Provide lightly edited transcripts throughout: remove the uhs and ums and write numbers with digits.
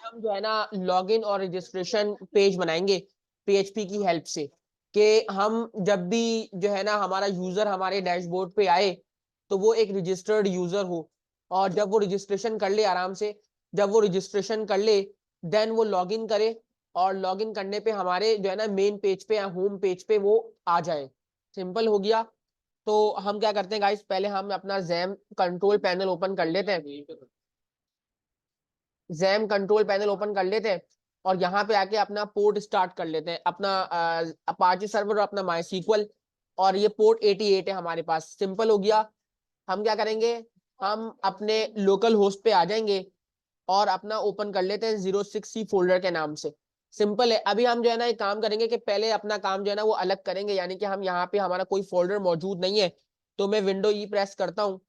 हम जो है ना लॉगिन और रजिस्ट्रेशन पेज बनाएंगे पीएचपी की हेल्प से, कि हम जब भी जो है ना हमारा यूजर हमारे डैशबोर्ड पे आए तो वो एक रजिस्टर्ड यूजर हो, और जब वो रजिस्ट्रेशन कर ले आराम से, जब वो रजिस्ट्रेशन कर ले देन वो लॉगिन करे, और लॉगिन करने पे हमारे जो है ना मेन पेज पे या होम पेज पे वो आ जाए। सिंपल हो गया। तो हम क्या करते हैं गाइस, पहले हम अपना जैम कंट्रोल पैनल ओपन कर लेते हैं, जैम कंट्रोल पैनल ओपन कर लेते हैं, और यहाँ पे आके अपना पोर्ट स्टार्ट कर लेते हैं, अपना अपाचे सर्वर और अपना माई सीक्वल, और ये पोर्ट 88 है हमारे पास। सिंपल हो गया। हम क्या करेंगे, हम अपने लोकल होस्ट पे आ जाएंगे और अपना ओपन कर लेते हैं 06C फोल्डर के नाम से। सिंपल है। अभी हम जो है ना एक काम करेंगे कि पहले अपना काम जो है ना वो अलग करेंगे, यानी कि हम यहाँ पे हमारा कोई फोल्डर मौजूद नहीं है, तो मैं विंडो ई प्रेस करता हूँ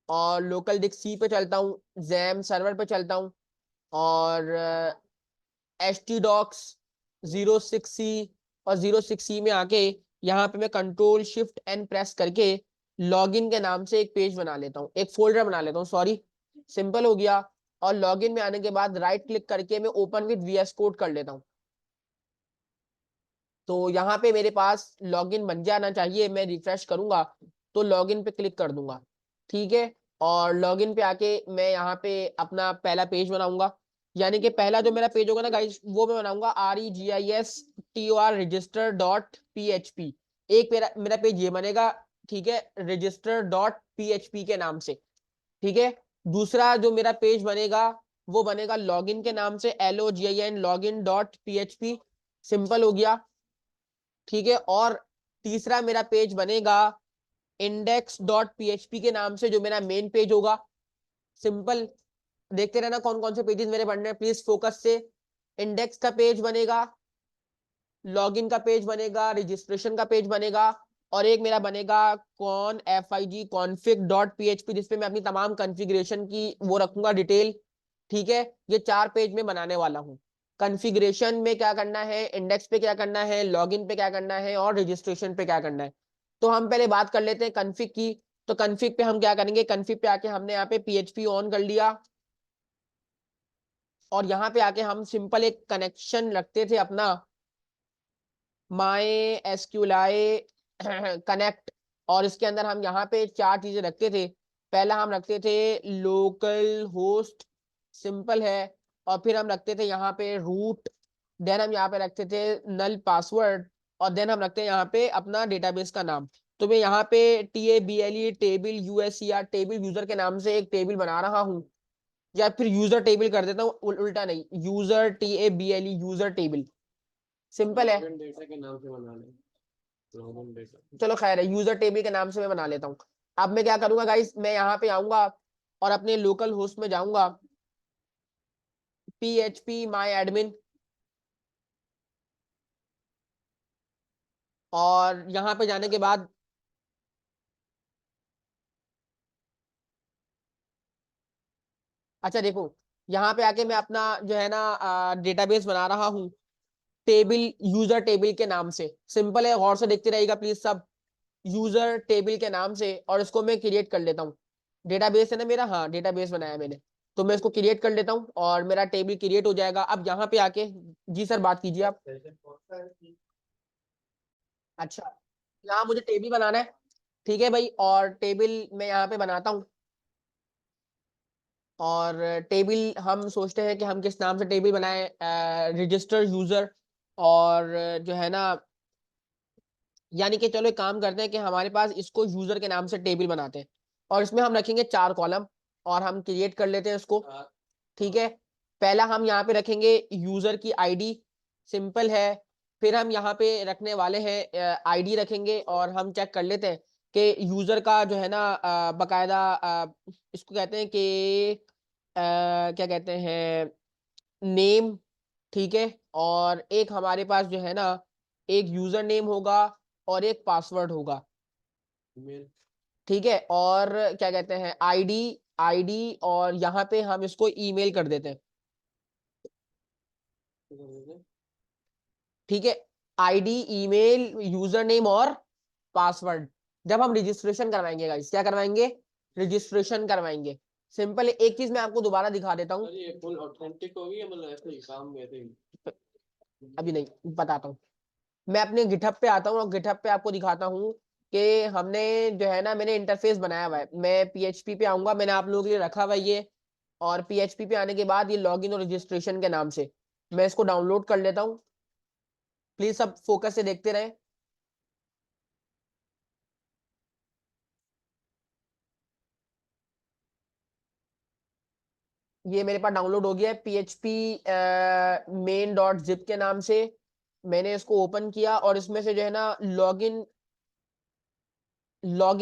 और लोकल डिस्क सी पे चलता हूँ, जैम सर्वर पे चलता हूँ, और एच टी डॉक्स 06C, और 06C में आके यहाँ पे मैं कंट्रोल शिफ्ट एन प्रेस करके लॉगिन के नाम से एक पेज बना लेता हूँ, एक फोल्डर बना लेता हूँ, सॉरी। सिंपल हो गया। और लॉगिन में आने के बाद राइट क्लिक करके मैं ओपन विद वीएस कोड कर लेता हूँ। तो यहाँ पे मेरे पास लॉगिन बन जाना चाहिए। मैं रिफ्रेश करूंगा तो लॉगिन पे क्लिक कर दूंगा, ठीक है। और लॉगिन पे आके मैं यहाँ पे अपना पहला पेज बनाऊंगा, यानी कि पहला जो मेरा पेज होगा ना गाइस वो मैं बनाऊंगा REGISTOR register.php। एक मेरा मेरा पेज ये बनेगा, ठीक है, register.php के नाम से, ठीक है। दूसरा जो मेरा पेज बनेगा वो बनेगा लॉगिन के नाम से, LOGIN login.php। सिंपल हो गया, ठीक है। और तीसरा मेरा पेज बनेगा index.php के नाम से, जो मेरा मेन पेज होगा। सिंपल। देखते रहना कौन कौन से पेजेस मेरे बनने हैं प्लीज फोकस से। इंडेक्स का पेज बनेगा, लॉगिन का पेज बनेगा, रजिस्ट्रेशन का पेज बनेगा, और एक मेरा बनेगा config.php जिसपे मैं अपनी तमाम कॉन्फ़िगरेशन की वो रखूंगा डिटेल, ठीक है। ये 4 पेज में बनाने वाला हूँ। कॉन्फ़िगरेशन में क्या करना है, इंडेक्स पे क्या करना है, लॉगिन पे क्या करना है, और रजिस्ट्रेशन पे क्या करना है। तो हम पहले बात कर लेते हैं कॉन्फ़िग की। तो कॉन्फ़िग पे हम क्या करेंगे, कॉन्फ़िग पे आके हमने यहाँ पे PHP ऑन कर लिया, और यहाँ पे आके हम सिंपल एक कनेक्शन रखते थे अपना माई एसक्यूएलआई कनेक्ट, और इसके अंदर हम यहाँ पे 4 चीजें रखते थे। पहला हम रखते थे लोकल होस्ट, सिंपल है। और फिर हम रखते थे यहाँ पे रूट, देन हम यहाँ पे रखते थे नल पासवर्ड, और देन हम रखते हैं यहाँ पे अपना डेटाबेस का नाम। तो मैं यहाँ पे TABLE table USER table user के नाम से एक टेबल बना रहा हूँ, या फिर यूजर टेबल कर देता हूँ, उल्टा नहीं, user TABLE user table. Simple है। डेटा के नाम से बना ले, चलो खैर है, यूजर टेबल के नाम से मैं बना लेता हूँ। अब मैं क्या करूंगा गाइस, मैं यहाँ पे आऊंगा और अपने लोकल होस्ट में जाऊंगा, PHP माई एडमिन, और यहाँ पे जाने के बाद अच्छा देखो, यहाँ पे आके मैं अपना जो है ना डेटाबेस बना रहा हूँ टेबल यूजर टेबल के नाम से। सिंपल है, गौर से देखते रहिएगा प्लीज सब। यूजर टेबल के नाम से, और इसको मैं क्रिएट कर लेता हूँ। डेटाबेस है ना मेरा, हाँ डेटाबेस बनाया मैंने, तो मैं इसको क्रिएट कर लेता हूँ और मेरा टेबल क्रिएट हो जाएगा। अब यहाँ पे आके, जी सर बात कीजिए आप। अच्छा, यहाँ मुझे टेबल बनाना है, ठीक है भाई, और टेबल मैं यहाँ पे बनाता हूँ। और टेबल हम सोचते हैं कि हम किस नाम से टेबल बनाएं, रजिस्टर यूजर, और जो है ना, यानी कि चलो एक काम करते हैं कि हमारे पास इसको यूजर के नाम से टेबल बनाते हैं, और इसमें हम रखेंगे 4 कॉलम, और हम क्रिएट कर लेते हैं इसको, ठीक है। पहला हम यहाँ पे रखेंगे यूजर की आईडी, सिंपल है। फिर हम यहाँ पे रखने वाले हैं आईडी रखेंगे, और हम चेक कर लेते हैं कि यूजर का जो है ना बकायदा इसको कहते हैं कि क्या कहते हैं, नेम, ठीक है। और एक हमारे पास जो है ना एक यूजर नेम होगा और एक पासवर्ड होगा, ठीक है। और क्या कहते हैं, आईडी, आईडी, और यहाँ पे हम इसको ईमेल कर देते हैं, ठीक है। आईडी, ईमेल, यूजर नेम और पासवर्ड। जब हम रजिस्ट्रेशन करवाएंगे गाइस, क्या करवाएंगे, रजिस्ट्रेशन करवाएंगे, सिंपल है। एक चीज मैं आपको दोबारा दिखा देता हूँ, ये फुल ऑथेंटिक होगी या मतलब ऐसे ही काम में ऐसे ही? अभी नहीं बताता हूँ। मैं अपने गिटहब पे आता हूँ और गिटहब पे आपको दिखाता हूँ कि हमने जो है ना, मैंने इंटरफेस बनाया हुआ है। मैं पीएचपी पे आऊंगा, मैंने आप लोगों के लिए रखा हुआ है ये। और पीएचपी पे आने के बाद ये लॉगिन और रजिस्ट्रेशन के नाम से मैं इसको डाउनलोड कर लेता हूँ। प्लीज सब फोकस से देखते रहे। ये मेरे पास डाउनलोड हो गया है पीएचपी मेन डॉट जिप के नाम से। मैंने इसको ओपन किया और इसमें से जो है ना लॉगिन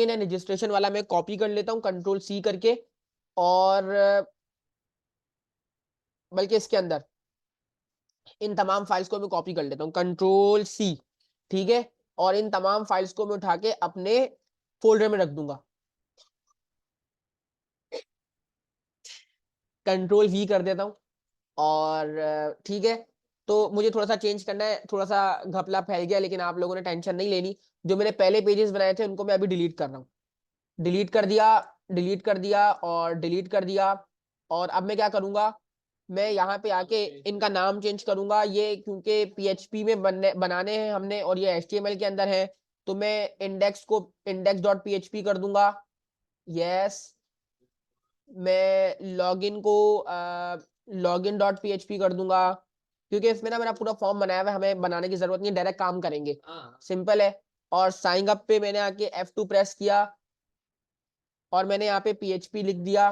एंड रजिस्ट्रेशन वाला मैं कॉपी कर लेता हूँ कंट्रोल सी करके। और बल्कि इसके अंदर इन तमाम फाइल्स को मैं कॉपी कर लेता हूँ कंट्रोल सी, ठीक है। और इन तमाम फाइल्स को मैं उठा के अपने फोल्डर में रख दूंगा, कंट्रोल वी कर देता हूँ। और ठीक है, तो मुझे थोड़ा सा चेंज करना है, थोड़ा सा घपला फैल गया, लेकिन आप लोगों ने टेंशन नहीं लेनी। जो मैंने पहले पेजेस बनाए थे उनको मैं अभी डिलीट कर रहा हूँ। डिलीट कर दिया, डिलीट कर दिया और डिलीट कर दिया। और अब मैं क्या करूंगा, मैं यहाँ पे आके इनका नाम चेंज करूंगा। ये क्योंकि पीएचपी में बनाने हैं हमने और ये एचटीएमएल के अंदर है, तो मैं इंडेक्स को इंडेक्स डॉट पीएचपी कर दूंगा। यस, मैं लॉगिन को लॉगिन डॉट पीएचपी कर दूंगा, क्योंकि इसमें ना मेरा पूरा फॉर्म बनाया हुआ है, हमें बनाने की जरूरत नहीं, डायरेक्ट काम करेंगे, सिंपल है। और साइन अप पे मैंने आके F2 प्रेस किया और मैंने यहाँ पे पीएचपी लिख दिया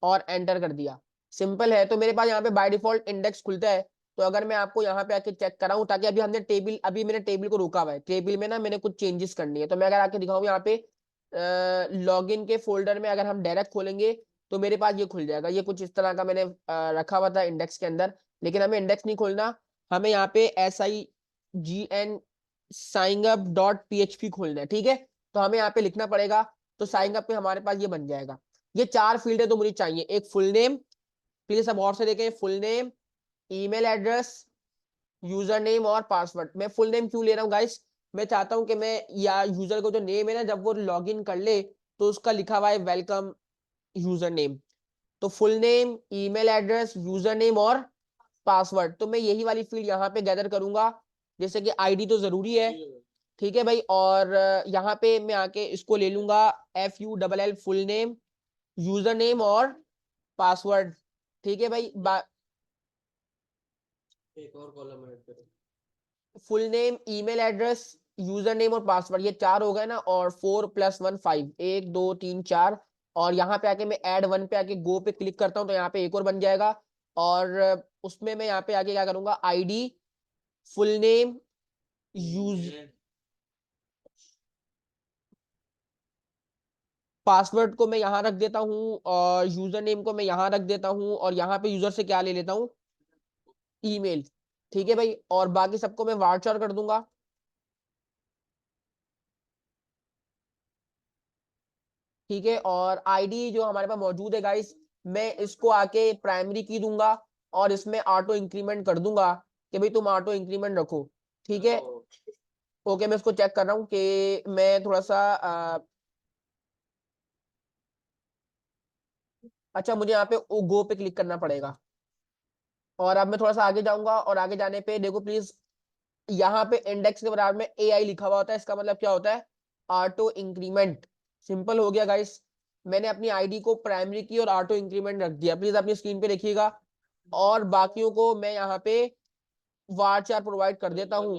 और एंटर कर दिया। सिंपल है। तो मेरे पास यहाँ पे बाय डिफॉल्ट इंडेक्स खुलता है। तो अगर मैं आपको यहाँ पे आके चेक कराऊं, ताकि अभी मैंने टेबल को रोका हुआ है, टेबल में ना मैंने कुछ चेंजेस करनी है, तो मैं अगर आके दिखाऊं यहाँ पे लॉगिन के फोल्डर में अगर हम डायरेक्ट खोलेंगे तो मेरे पास ये खुल जाएगा। ये कुछ इस तरह का मैंने रखा हुआ था इंडेक्स के अंदर, लेकिन हमें इंडेक्स नहीं खोलना, हमें यहाँ पे SIGN sign up dot PHP खोलना है, ठीक है। तो हमें यहाँ पे लिखना पड़ेगा, तो साइन अप पे हमारे पास ये बन जाएगा। ये 4 फील्ड है तो मुझे चाहिए, एक फुल नेम, प्लीज सब और से देखें, full name, email address, user name और पासवर्ड। मैं फुल नेम क्यों ले रहा हूँ गाइस, मैं चाहता हूं कि मैं या यूजर को जो नेम है ना, जब वो लॉग इन कर ले तो उसका लिखा हुआ है वेलकम यूजर नेम। तो full name, email address, user name और पासवर्ड, तो मैं यही वाली फील्ड यहाँ पे गैदर करूंगा। जैसे कि आईडी तो जरूरी है, ठीक है भाई। और यहाँ पे मैं आके इसको ले लूंगा FULL full name, user name और पासवर्ड, ठीक है भाई। एक और कॉलम ऐड करो। Full name, email address, user name और पासवर्ड, ये 4 हो गए ना। और 4 + 1 5, 1 2 3 4। और यहाँ पे आके मैं ऐड 1 पे आके गो पे क्लिक करता हूँ तो यहाँ पे एक और बन जाएगा। और उसमें मैं यहाँ पे आके क्या करूंगा, ID, full name, use password को मैं यहाँ रख देता हूँ और यूजर नेम को मैं यहाँ रख देता हूँ। और यहाँ पे यूजर से क्या ले लेता हूँ, ईमेल, ठीक है भाई। और बाकी सबको मैं वार्चर कर दूंगा, ठीक है। और आईडी जो हमारे पास मौजूद है गाइस, मैं इसको आके प्राइमरी की दूंगा और इसमें ऑटो इंक्रीमेंट कर दूंगा कि भाई तुम ऑटो इंक्रीमेंट रखो, ठीक है। ओके, मैं इसको चेक कर रहा हूँ कि मैं थोड़ा सा अच्छा, मुझे यहाँ पे गो पे क्लिक करना पड़ेगा। और अब मैं थोड़ा सा आगे जाऊंगा और आगे जाने पे देखो प्लीज, यहाँ पे इंडेक्स के बराबर में AI लिखा हुआ होता है, इसका मतलब क्या होता है, ऑटो इंक्रीमेंट। सिंपल हो गया गाइस। मैंने अपनी आईडी को प्राइमरी की और ऑटो इंक्रीमेंट रख दिया, प्लीज अपनी स्क्रीन पे देखिएगा। और बाकियों को मैं यहाँ पे वार्चर प्रोवाइड कर देता हूँ।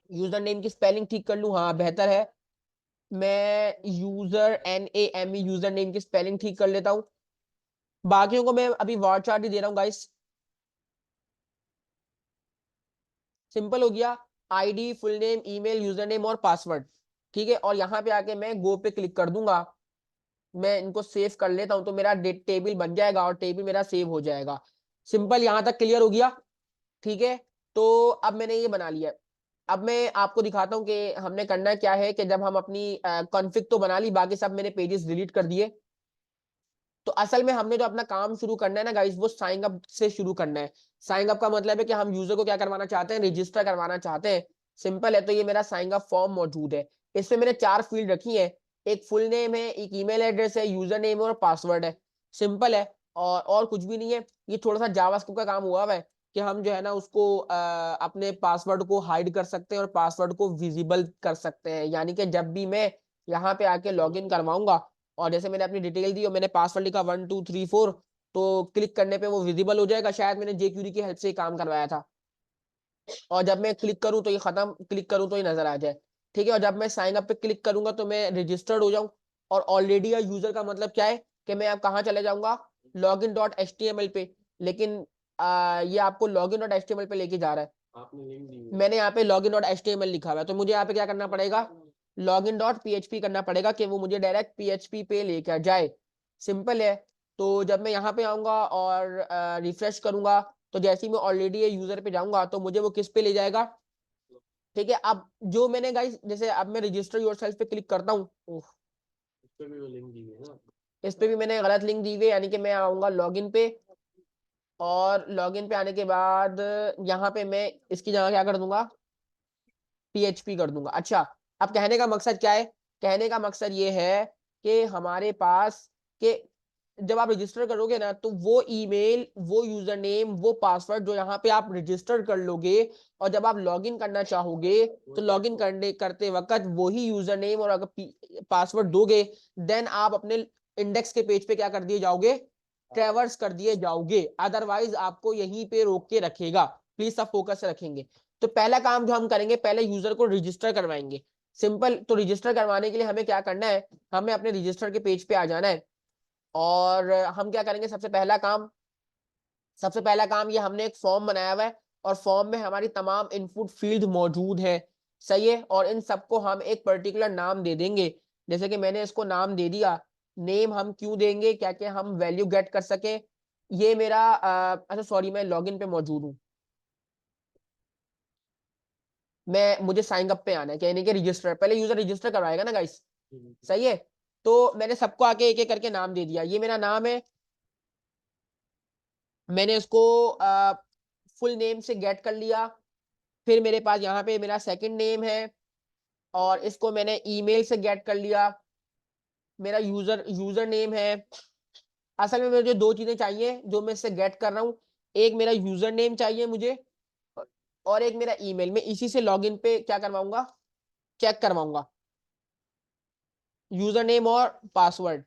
यूजर नेम की स्पेलिंग ठीक कर लूँ, हाँ बेहतर है। मैं NAME यूजर नेम की स्पेलिंग ठीक कर लेता हूँ। बाकियों को मैं अभी वार्चर ही दे रहा हूँ गाइस। सिंपल हो गया, ID, full name, email, user name और पासवर्ड, ठीक है। और यहाँ पे आके मैं गो पे क्लिक कर दूंगा। मैं इनको सेव कर लेता हूँ तो मेरा टेबल बन जाएगा और टेबल मेरा सेव हो जाएगा। सिंपल, यहाँ तक क्लियर हो गया, ठीक है। तो अब मैंने ये बना लिया। अब मैं आपको दिखाता हूँ कि हमने करना क्या है, कि जब हम अपनी कॉन्फ़िग तो बना ली, बाकी सब मैंने पेजेस डिलीट कर दिए। तो असल में हमने जो अपना काम शुरू करना है ना गाइस, वो साइन अप से शुरू करना है। साइन अप का मतलब है कि हम यूजर को क्या करवाना चाहते हैं, रजिस्टर करवाना चाहते हैं। सिंपल है। तो ये मेरा साइन अप फॉर्म मौजूद है, इसमें मैंने 4 फील्ड रखी है। एक फुल नेम है, एक ईमेल एड्रेस है, यूजर नेम है और पासवर्ड है। सिंपल है और कुछ भी नहीं है। ये थोड़ा सा जावास्क्रिप्ट का काम हुआ हुआ है कि हम जो है ना उसको अपने पासवर्ड को हाइड कर सकते हैं और पासवर्ड को विजिबल कर सकते हैं। यानी कि जब भी मैं यहाँ पे आके लॉगिन करवाऊंगा और जैसे मैंने अपनी डिटेल दी और मैंने पासवर्ड लिखा 1 2 3 4, तो क्लिक करने पे वो विजिबल हो जाएगा। शायद मैंने जेक्यूरी की हेल्प से काम करवाया था। और जब मैं क्लिक करूं तो ये खत्म, क्लिक करूं तो ये नजर आ जाए। ठीक है, और जब मैं साइन अप पे क्लिक करूंगा तो मैं रजिस्टर्ड हो जाऊं। और ऑलरेडी या यूजर का मतलब क्या है कि मैं अब कहाँ चले जाऊंगा, login.html पे। लेकिन ये आपको login.html पे लेके जा रहा है। आपने लिंक दी है। मैंने यहाँ पे login.html लिखा हुआ है, तो मुझे यहाँ पे क्या करना पड़ेगा, login.php करना पड़ेगा कि वो मुझे डायरेक्ट PHP पे लेकर जाए। सिंपल है। तो जब मैं यहाँ पे आऊंगा और रिफ्रेश करूंगा तो जैसे ही मैं ऑलरेडी ये यूजर पे जाऊंगा तो मुझे वो किस पे ले जाएगा। ठीक है, अब जो मैंने गाइस जैसे अब मैं रजिस्टर योरसेल्फ पे क्लिक करता हूँ, इस पे भी वो लिंक दी है ना। इस पे भी मैंने गलत लिंक दी हुई है। यानी कि मैं आऊंगा लॉगिन पे और लॉगिन पे आने के बाद यहाँ पे मैं इसकी जगह क्या कर दूंगा, PHP कर दूंगा। अच्छा, अब कहने का मकसद क्या है, कहने का मकसद ये है कि हमारे पास के जब आप रजिस्टर करोगे ना तो वो ईमेल, वो यूजर नेम, वो पासवर्ड जो यहाँ पे आप रजिस्टर कर लोगे और जब आप लॉगिन करना चाहोगे तो लॉगिन करने करते वक्त वही यूजर नेम और अगर पासवर्ड दोगे देन आप अपने इंडेक्स के पेज पे क्या कर दिए जाओगे, ट्रेवर्स कर दिए जाओगे। अदरवाइज आपको यहीं पे रोक के रखेगा। प्लीज सब फोकस से रखेंगे। तो पहला काम जो हम करेंगे, पहले यूजर को रजिस्टर करवाएंगे। सिंपल, तो रजिस्टर करवाने के लिए हमें क्या करना है, हमें अपने रजिस्टर के पेज पे आ जाना है और हम क्या करेंगे, सबसे पहला काम ये हमने एक फॉर्म बनाया हुआ है और फॉर्म में हमारी तमाम इनपुट फील्ड मौजूद है। सही है, और इन सबको हम एक पर्टिकुलर नाम दे देंगे। जैसे कि मैंने इसको नाम दे दिया। नेम हम क्यों देंगे, क्या क्या हम वैल्यू गेट कर सके। ये मेरा अच्छा सॉरी, मैं लॉगिन पे मौजूद हूँ। मुझे साइन अप पे आना है, यानी कि रजिस्टर, पहले यूजर रजिस्टर करवाएगा ना गाइस। सही है, तो मैंने सबको आके एक एक करके नाम दे दिया। ये मेरा नाम है, मैंने इसको फुल नेम से गेट कर लिया। फिर मेरे पास यहाँ पे मेरा सेकंड नेम है और इसको मैंने ईमेल से गेट कर लिया। मेरा यूजर नेम है। असल में मुझे दो चीजें चाहिए जो मैं इससे गेट कर रहा हूँ। एक मेरा यूजर नेम चाहिए मुझे और एक मेरा ईमेल। मैं इसी से लॉगिन पे क्या करवाऊंगा, चेक करवाऊंगा, यूजर नेम और पासवर्ड।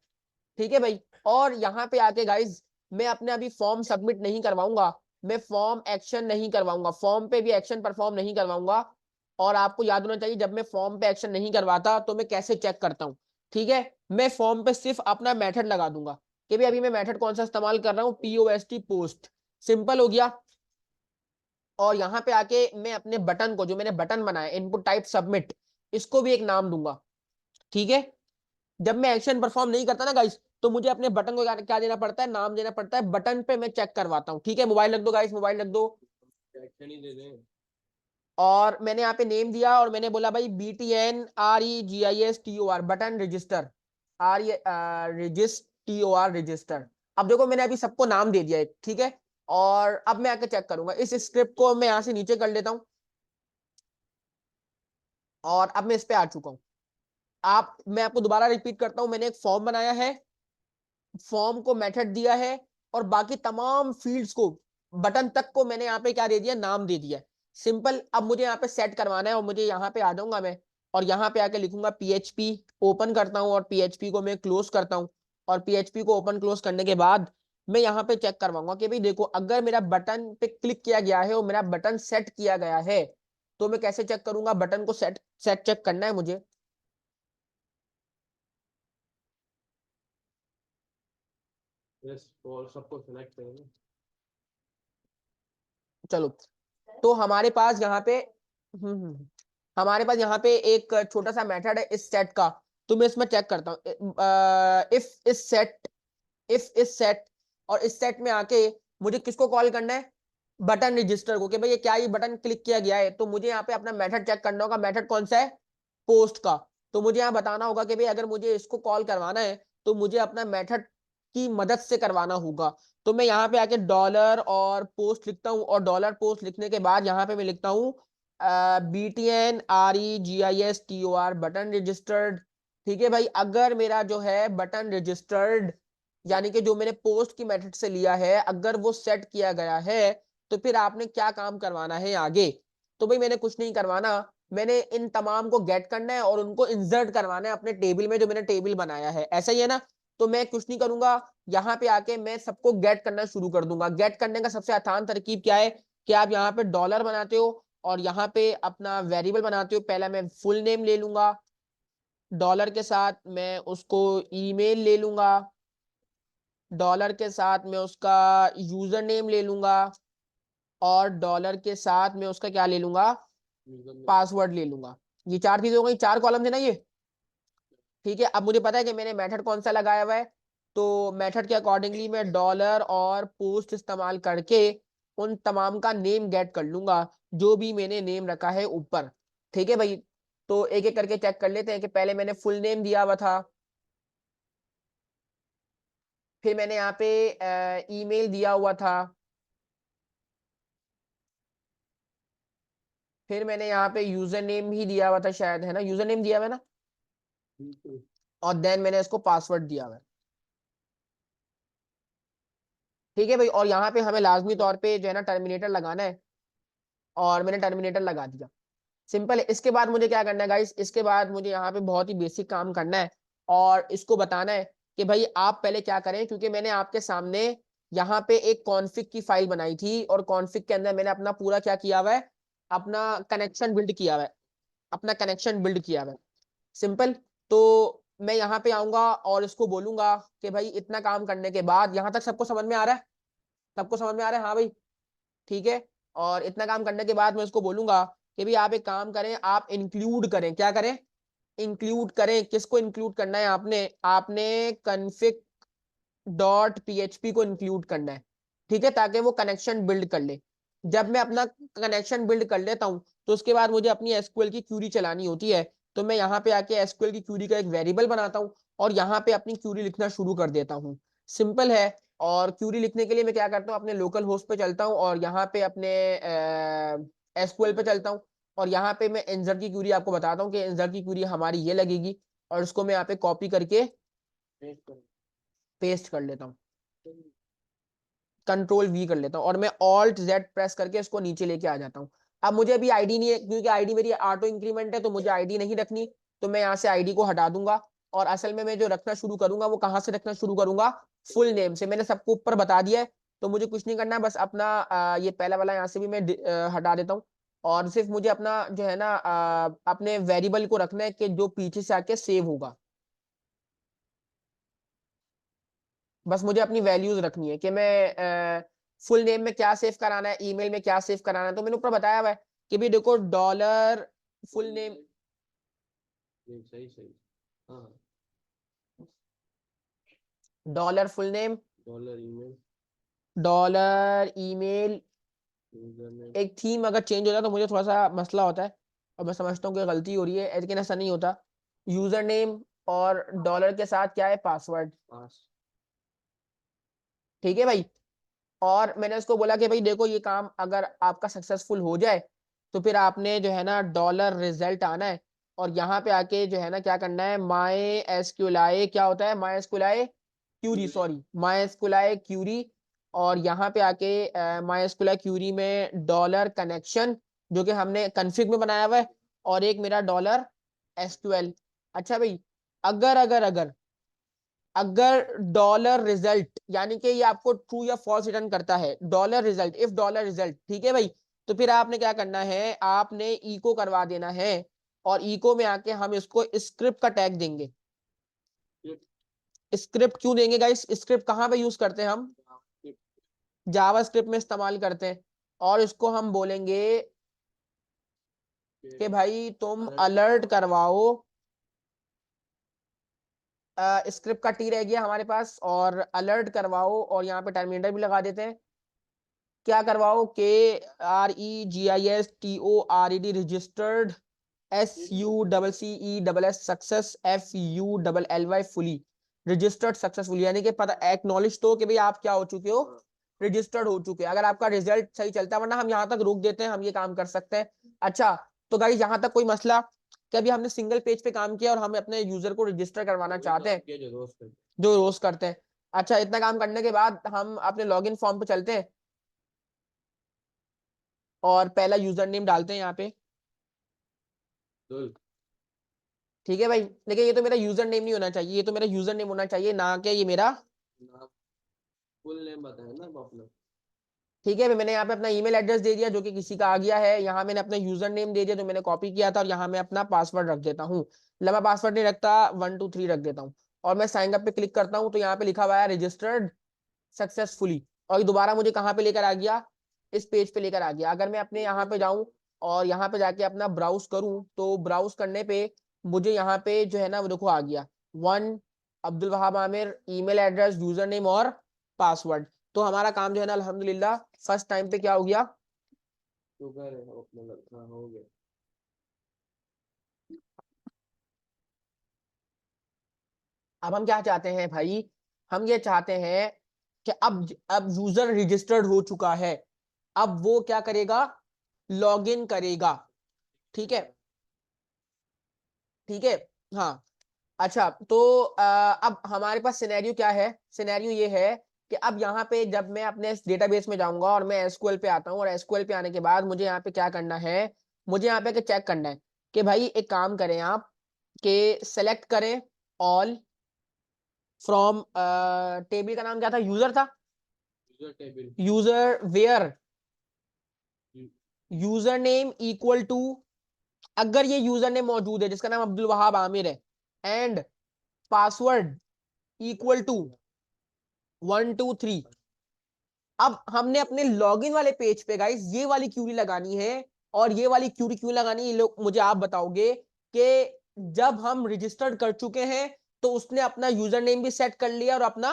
ठीक है भाई। और यहाँ पे आके गाइज मैं अपने अभी फॉर्म सबमिट नहीं करवाऊंगा, मैं फॉर्म एक्शन नहीं करवाऊंगा, फॉर्म पे भी एक्शन परफॉर्म नहीं करवाऊंगा। और आपको याद होना चाहिए जब मैं फॉर्म पे एक्शन नहीं करवाता तो मैं कैसे चेक करता हूँ। ठीक है, मैं फॉर्म पे सिर्फ अपना मेथड लगा दूंगा कि भाई अभी मैं मेथड कौन सा इस्तेमाल कर रहा हूँ, POST पोस्ट। सिंपल हो गया। और यहाँ पे आके मैं अपने बटन को, जो मैंने बटन बनाया इनपुट टाइप सबमिट, इसको भी एक नाम दूंगा। ठीक है, जब मैं एक्शन परफॉर्म नहीं करता ना गाइस तो मुझे अपने बटन को क्या देना पड़ता है, नाम देना पड़ता है। बटन पे मैं चेक करवाता हूँ। ठीक है, मोबाइल रख दो गाइस, मोबाइल रख दो। एक्शन ही दे दें। और मैंने यहाँ पे नेम दिया और मैंने बोला भाई BTNREGISTOR button register, REGISTOR register. अब देखो मैंने अभी सबको नाम दे दिया है। ठीक है, और अब मैं आके चेक करूंगा। इस स्क्रिप्ट को मैं यहाँ से नीचे कर लेता हूँ और अब मैं इस पे आ चुका हूँ। मैं आपको दोबारा रिपीट करता हूँ। मैंने एक फॉर्म बनाया है, फॉर्म को मेथड दिया है और बाकी तमाम फील्ड्स को, बटन तक को मैंने यहाँ पे क्या दे दिया, नाम दे दिया। सिंपल, अब मुझे यहाँ पे सेट करवाना है और मुझे यहाँ पे आ जाऊंगा मैं और यहाँ पे आके लिखूंगा PHP, ओपन करता हूँ और PHP को मैं क्लोज करता हूँ। और PHP को ओपन क्लोज करने के बाद मैं यहाँ पे चेक करवाऊंगा कि भाई देखो अगर मेरा बटन पे क्लिक किया गया है और मेरा बटन सेट किया गया है तो मैं कैसे चेक करूंगा, बटन को सेट सेट चेक करना है मुझे। यस, और सबको सिलेक्ट करेंगे। चलो, तो हमारे पास यहाँ पे हमारे पास यहाँ पे एक छोटा सा मेथड है इस सेट का। तो मैं इसमें चेक करता हूँ इफ इस सेट, और इस सेट में आके मुझे किसको कॉल करना है, बटन रजिस्टर को, कि भाई ये क्या ये बटन क्लिक किया गया है। तो मुझे यहाँ पे अपना मेथड चेक करना होगा। मेथड कौन सा है, पोस्ट का। तो मुझे यहाँ बताना होगा कि भाई अगर मुझे इसको कॉल करवाना है तो मुझे अपना मेथड की मदद से करवाना होगा। तो मैं यहाँ पे आके डॉलर और पोस्ट लिखता हूँ और डॉलर पोस्ट लिखने के बाद यहाँ पे मैं लिखता हूँ BTNREGISTOR बटन रजिस्टर्ड। ठीक है भाई, अगर मेरा जो है बटन रजिस्टर्ड यानी कि जो मैंने पोस्ट की मेथड से लिया है अगर वो सेट किया गया है तो फिर आपने क्या काम करवाना है आगे। तो भाई मैंने कुछ नहीं करवाना, मैंने इन तमाम को गेट करना है और उनको इंसर्ट करवाना है अपने टेबल में जो मैंने टेबल बनाया है, ऐसा ही है ना। तो मैं कुछ नहीं करूंगा, यहाँ पे आके मैं सबको गेट करना शुरू कर दूंगा। गेट करने का सबसे आसान तरकीब क्या है कि आप यहाँ पे डॉलर बनाते हो और यहाँ पे अपना वेरिएबल बनाते हो। पहला मैं फुल नेम ले लूंगा, डॉलर के साथ मैं उसको ईमेल ले लूंगा, डॉलर के साथ मैं उसका यूजर नेम ले लूंगा और डॉलर के साथ मैं उसका क्या ले लूंगा, username. पासवर्ड ले लूंगा। ये चार चीजें हो गई, चार कॉलम है ना ये। ठीक है, अब मुझे पता है कि मैंने मेथड कौन सा लगाया हुआ है, तो मेथड के अकॉर्डिंगली मैं डॉलर और पोस्ट इस्तेमाल करके उन तमाम का नेम गेट कर लूंगा जो भी मैंने नेम रखा है ऊपर। ठीक है भाई, तो एक एक करके चेक कर लेते हैं कि पहले मैंने फुल नेम दिया हुआ था, फिर मैंने यहाँ पे ईमेल दिया हुआ था, फिर मैंने यहाँ पे यूजर नेम भी दिया हुआ था शायद, है ना, यूजर नेम दिया हुआ है ना, बिल्कुल। और देन मैंने इसको पासवर्ड दिया हुआ है। ठीक है भाई, और यहाँ पे हमें लाजमी तौर पे जो है ना टर्मिनेटर लगाना है और मैंने टर्मिनेटर लगा दिया। सिंपल है। इसके बाद मुझे क्या करना है गाइस, इसके बाद मुझे यहाँ पे बहुत ही बेसिक काम करना है और इसको बताना है कि भाई आप पहले क्या करें, क्योंकि मैंने आपके सामने यहाँ पे एक कॉन्फ़िग की फाइल बनाई थी और कॉन्फ़िग के अंदर मैंने अपना पूरा क्या किया हुआ है, अपना कनेक्शन बिल्ड किया हुआ है, अपना कनेक्शन बिल्ड किया हुआ है। सिंपल। तो मैं यहाँ पे आऊंगा और इसको बोलूंगा कि भाई इतना काम करने के बाद, यहाँ तक सबको समझ में आ रहा है, सबको समझ में आ रहा है, हाँ भाई ठीक है। और इतना काम करने के बाद मैं उसको बोलूंगा कि भाई आप एक काम करें, आप इंक्लूड करें, क्या करें, इंक्लूड करें। किसको इंक्लूड करना है, आपने आपने config डॉट पीएचपी को इंक्लूड करना है। ठीक है, ताकि वो कनेक्शन बिल्ड कर ले। जब मैं अपना कनेक्शन बिल्ड कर लेता हूं तो उसके बाद मुझे अपनी एसक्यूएल की क्यूरी चलानी होती है। तो मैं यहाँ पे आके एसक्यूएल की क्यूरी का एक वेरिएबल बनाता हूँ और यहाँ पे अपनी क्यूरी लिखना शुरू कर देता हूँ। सिंपल है। और क्यूरी लिखने के लिए मैं क्या करता हूँ, अपने लोकल होस्ट पे चलता हूँ और यहाँ पे अपने एसक्यूएल पे चलता हूँ और यहाँ पे मैं इंसर्ट की क्यूरी आपको बताता हूँ कि इंसर्ट की क्यूरी हमारी ये लगेगी और इसको मैं यहाँ पे कॉपी करके पेस्ट करो। पेस्ट कर लेता हूँ, कंट्रोल वी कर लेता हूँ और मैं ऑल्ट जेड प्रेस करके इसको नीचे लेके आ जाता हूँ। अब मुझे अभी आईडी नहीं है क्योंकि आईडी मेरी ऑटो इंक्रीमेंट है, तो मुझे आईडी नहीं रखनी। तो मैं यहाँ से आईडी को हटा दूंगा और असल में मैं जो रखना शुरू करूंगा वो कहाँ से रखना शुरू करूंगा, फुल नेम से। मैंने सबको ऊपर बता दिया है तो मुझे कुछ नहीं करना है, बस अपना ये पहला वाला यहाँ से भी मैं हटा देता हूँ और सिर्फ मुझे अपना जो है ना अपने वेरिएबल को रखना है कि जो पीछे से आके सेव होगा। बस मुझे अपनी वैल्यूज रखनी है कि मैं फुल नेम में क्या सेव कराना है, ईमेल में क्या सेव कराना है। तो मैंने ऊपर बताया हुआ है कि भी देखो डॉलर फुल नेम, नहीं, सही सही। हाँ। Dollar full name, dollar email, dollar email. User name. एक थीम अगर चेंज होता है तो मुझे थोड़ा सा मसला होता है और मैं समझता हूँ कि गलती हो रही है, लेकिन ऐसा नहीं होता। यूजर नेम और डॉलर के साथ क्या है, पासवर्ड। पास। ठीक है भाई, और मैंने उसको बोला कि भाई देखो ये काम अगर आपका सक्सेसफुल हो जाए तो फिर आपने जो है ना डॉलर रिजल्ट आना है और यहाँ पे आके जो है ना क्या करना है, माई एसक्यूएल, क्या होता है my SQL query, sorry my SQL query. और यहाँ पे आके माई एसक्यूएल क्यूरी में डॉलर कनेक्शन जो कि हमने कन्फिग में बनाया हुआ है और एक मेरा डॉलर एसक्यूएल। अच्छा भाई, अगर अगर अगर अगर डॉलर रिजल्ट यानी कि ये आपको ट्रू या फॉल्स रिटर्न करता है, dollar result, if dollar result, ठीक है भाई, तो फिर आपने क्या करना है, आपने इको करवा देना है और इको में आके हम इसको स्क्रिप्ट का टैग देंगे। स्क्रिप्ट क्यों देंगे गाइस, स्क्रिप्ट कहाँ पे यूज करते हैं हम, जावा स्क्रिप्ट में इस्तेमाल करते हैं। और इसको हम बोलेंगे कि भाई तुम अलर्ट करवाओ, स्क्रिप्ट का टी रह गया हमारे पास, और अलर्ट करवाओ और यहाँ पे टर्मिनेटर भी लगा देते हैं। क्या करवाओ, KREGISTORED registered, SUCCESS success, FULLY fully, registered successful, यानी कि पता एक्नॉलेज तो कि भाई आप क्या हो चुके हो, रजिस्टर्ड हो चुके हैं। अगर आपका रिजल्ट सही चलता है, वरना हम यहाँ तक रोक देते हैं, हम ये काम कर सकते हैं। अच्छा, तो गाइस यहाँ तक कोई मसला, कि अभी हमने सिंगल पेज पे काम किया और हम अपने यूजर को रजिस्टर करवाना चाहते हैं, ये जो रोज करते जो रोज करते हैं। अच्छा, इतना काम करने के बाद हम अपने लॉगिन फॉर्म पे चलते हैं और पहला यूजर नेम डालते हैं यहाँ पे। हैं। ठीक है भाई, लेकिन ये तो मेरा यूजर नेम नहीं होना चाहिए, ये तो मेरा यूजर नेम होना चाहिए, ना कि ये मेरा। फुल नेम बताया ना अपना। ठीक है, मैंने यहाँ पे अपना ईमेल एड्रेस दे दिया जो कि किसी का आ गया है, यहाँ मैंने अपना यूजर नेम दे दिया जो मैंने कॉपी किया था, और यहाँ मैं अपना पासवर्ड रख देता हूँ। लंबा पासवर्ड नहीं रखता, 123 रख देता हूँ। और मैं साइन अप पे क्लिक करता हूँ तो यहाँ पे लिखा हुआ है रजिस्टर्ड सक्सेसफुली, और ये दोबारा मुझे कहाँ पे लेकर आ गया, इस पेज पे लेकर आ गया। अगर मैं अपने यहाँ पे जाऊँ और यहाँ पे जाके अपना ब्राउज करूँ, तो ब्राउज करने पे मुझे यहाँ पे जो है ना वो देखो आ गया 1 Abdul Wahab Aamir, email address, user name और पासवर्ड। तो हमारा काम जो है ना अल्हम्दुलिल्लाह फर्स्ट टाइम पे क्या हो गया। शुगर है अपना लड़का हो गया। अब हम क्या चाहते हैं भाई, हम ये चाहते हैं कि अब यूजर रजिस्टर्ड हो चुका है, अब वो क्या करेगा, लॉगिन करेगा। ठीक है, ठीक है। हाँ, अच्छा तो अब हमारे पास सिनेरियो क्या है, सिनेरियो ये है कि अब यहाँ पे जब मैं अपने डेटाबेस में जाऊंगा और मैं एसक्यूएल पे आता हूँ, और एसक्यूएल पे आने के बाद मुझे यहाँ पे क्या करना है, मुझे यहाँ पे चेक करना है कि भाई एक काम करें आप, कि सेलेक्ट करें ऑल फ्रॉम, टेबल का नाम क्या था, यूजर था, user table. User where, user name equal to, अगर ये यूजर नेम मौजूद है जिसका नाम अब्दुल वहाब आमिर है, एंड पासवर्ड इक्वल टू 123। अब हमने अपने लॉगिन वाले पेज पे गाइस ये वाली क्यूरी लगानी है, और ये वाली क्यूरी क्यों लगानी है, ये लोग मुझे आप बताओगे कि जब हम रजिस्टर्ड कर चुके हैं तो उसने अपना यूजर नेम भी सेट कर लिया और अपना,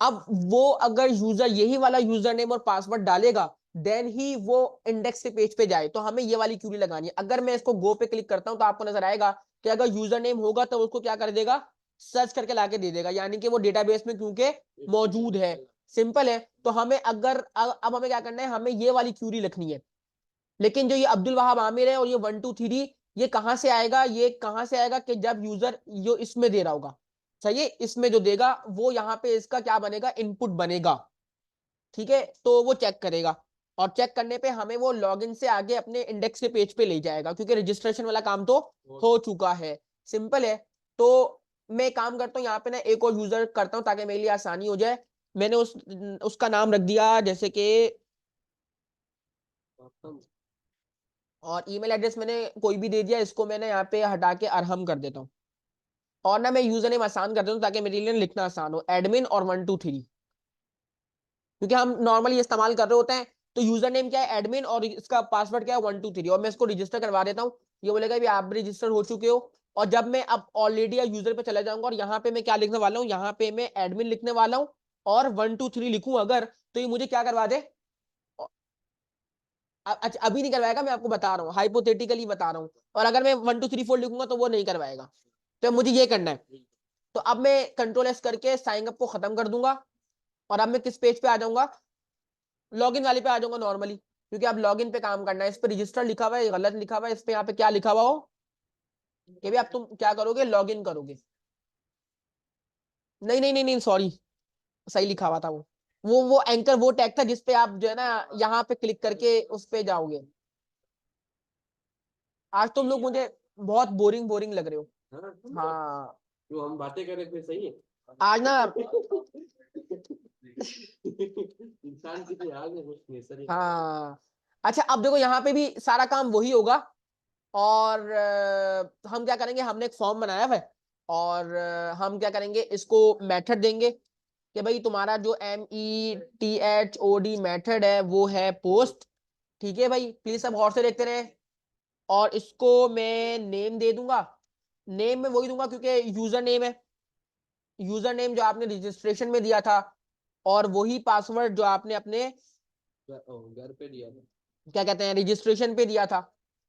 अब वो अगर यूजर यही वाला यूजर नेम और पासवर्ड डालेगा देन ही वो इंडेक्स के पेज पे जाए, तो हमें ये वाली क्यूरी लगानी है। अगर मैं इसको गो पे क्लिक करता हूं तो आपको नजर आएगा कि अगर यूजर नेम होगा तो उसको क्या कर देगा, सर्च करके लाके दे देगा, यानी कि वो डेटाबेस में क्योंकि मौजूद है। सिंपल है। तो हमें अगर अब हमें क्या करना है, हमें ये वाली क्यूरी लिखनी है। लेकिन जो ये अब्दुल वहाब आमिर है और ये 123 ये कहां से आएगा, ये कहां से आएगा कि जब यूजर जो इसमें दे रहा होगा, सही है, इसमें जो देगा वो यहाँ पे इसका क्या बनेगा, इनपुट बनेगा। ठीक है, तो वो चेक करेगा, और चेक करने पे हमें वो लॉगिन से आगे अपने इंडेक्स के पेज पे ले जाएगा, क्योंकि रजिस्ट्रेशन वाला काम तो हो चुका है। सिंपल है। तो मैं काम करता हूँ यहाँ पे ना, एक और यूजर करता हूँ ताकि मेरे लिए आसानी हो जाए। मैंने उसका नाम रख दिया जैसे कि, और ईमेल एड्रेस मैंने कोई भी दे दिया, इसको मैंने यहाँ पे हटा के अरहम कर देता हूँ। और ना मैं यूजर नेम आसान कर देता हूँ ताकि मेरे लिए लिखना आसान हो, एडमिन और 123, क्योंकि हम नॉर्मली इस्तेमाल कर रहे होते हैं। तो यूजर नेम क्या है, एडमिन, और इसका पासवर्ड क्या है, 123, और मैं इसको रजिस्टर करवा देता हूँ। ये बोलेगा भी आप रजिस्टर हो चुके हो। और जब मैं अब ऑलरेडी यूजर पे चला जाऊंगा और यहाँ पे मैं क्या लिखने वाला हूँ, यहाँ पे मैं एडमिन लिखने वाला हूँ और 123 लिखूं अगर, तो ये मुझे क्या करवा दे, अच्छा अभी नहीं करवाएगा, मैं आपको बता रहा हूँ, हाइपोथेटिकली बता रहा हूँ। और अगर मैं 1 2 3 4 लिखूंगा तो वो नहीं करवाएगा। तो मुझे ये करना है। तो अब मैं कंट्रोल एस करके साइन अप को खत्म कर दूंगा, और अब मैं किस पेज पे आ जाऊंगा, लॉगिन वाले पे आ जाऊंगा नॉर्मली, क्योंकि अब लॉगिन पे काम करना है। इस पे रजिस्टर लिखा हुआ है, गलत लिखा हुआ है, इस पे यहाँ पे क्या लिखा हुआ हो कि भाई अब तुम क्या करोगे, लॉगिन करोगे। नहीं नहीं नहीं नहीं, सॉरी, सही लिखा हुआ था वो एंकर वो टैग था जिसपे आप जो है ना यहाँ पे क्लिक करके उस पे जाओगे। आज तुम लोग मुझे बहुत बोरिंग बोरिंग लग रहे हो। हाँ, जो हम बातें कर रहे थे सही है। आज ना इंसान की तो याद है कुछ नहीं सर। हाँ, अच्छा अब देखो यहाँ पे भी सारा काम वही होगा। और हम क्या करेंगे, हमने एक फॉर्म बनाया हुआ है, और हम क्या करेंगे, इसको मेथड देंगे कि भाई तुम्हारा जो METHOD मेथड है वो है पोस्ट। ठीक है भाई, प्लीज सब गौर से देखते रहे। और इसको मैं नेम दे दूंगा, नेम में वही दूंगा क्योंकि यूजर नेम है, यूजर नेम जो आपने रजिस्ट्रेशन में दिया था, और वही पासवर्ड जो आपने अपने घर पे दिया था। क्या कहते हैं रजिस्ट्रेशन पे दिया था।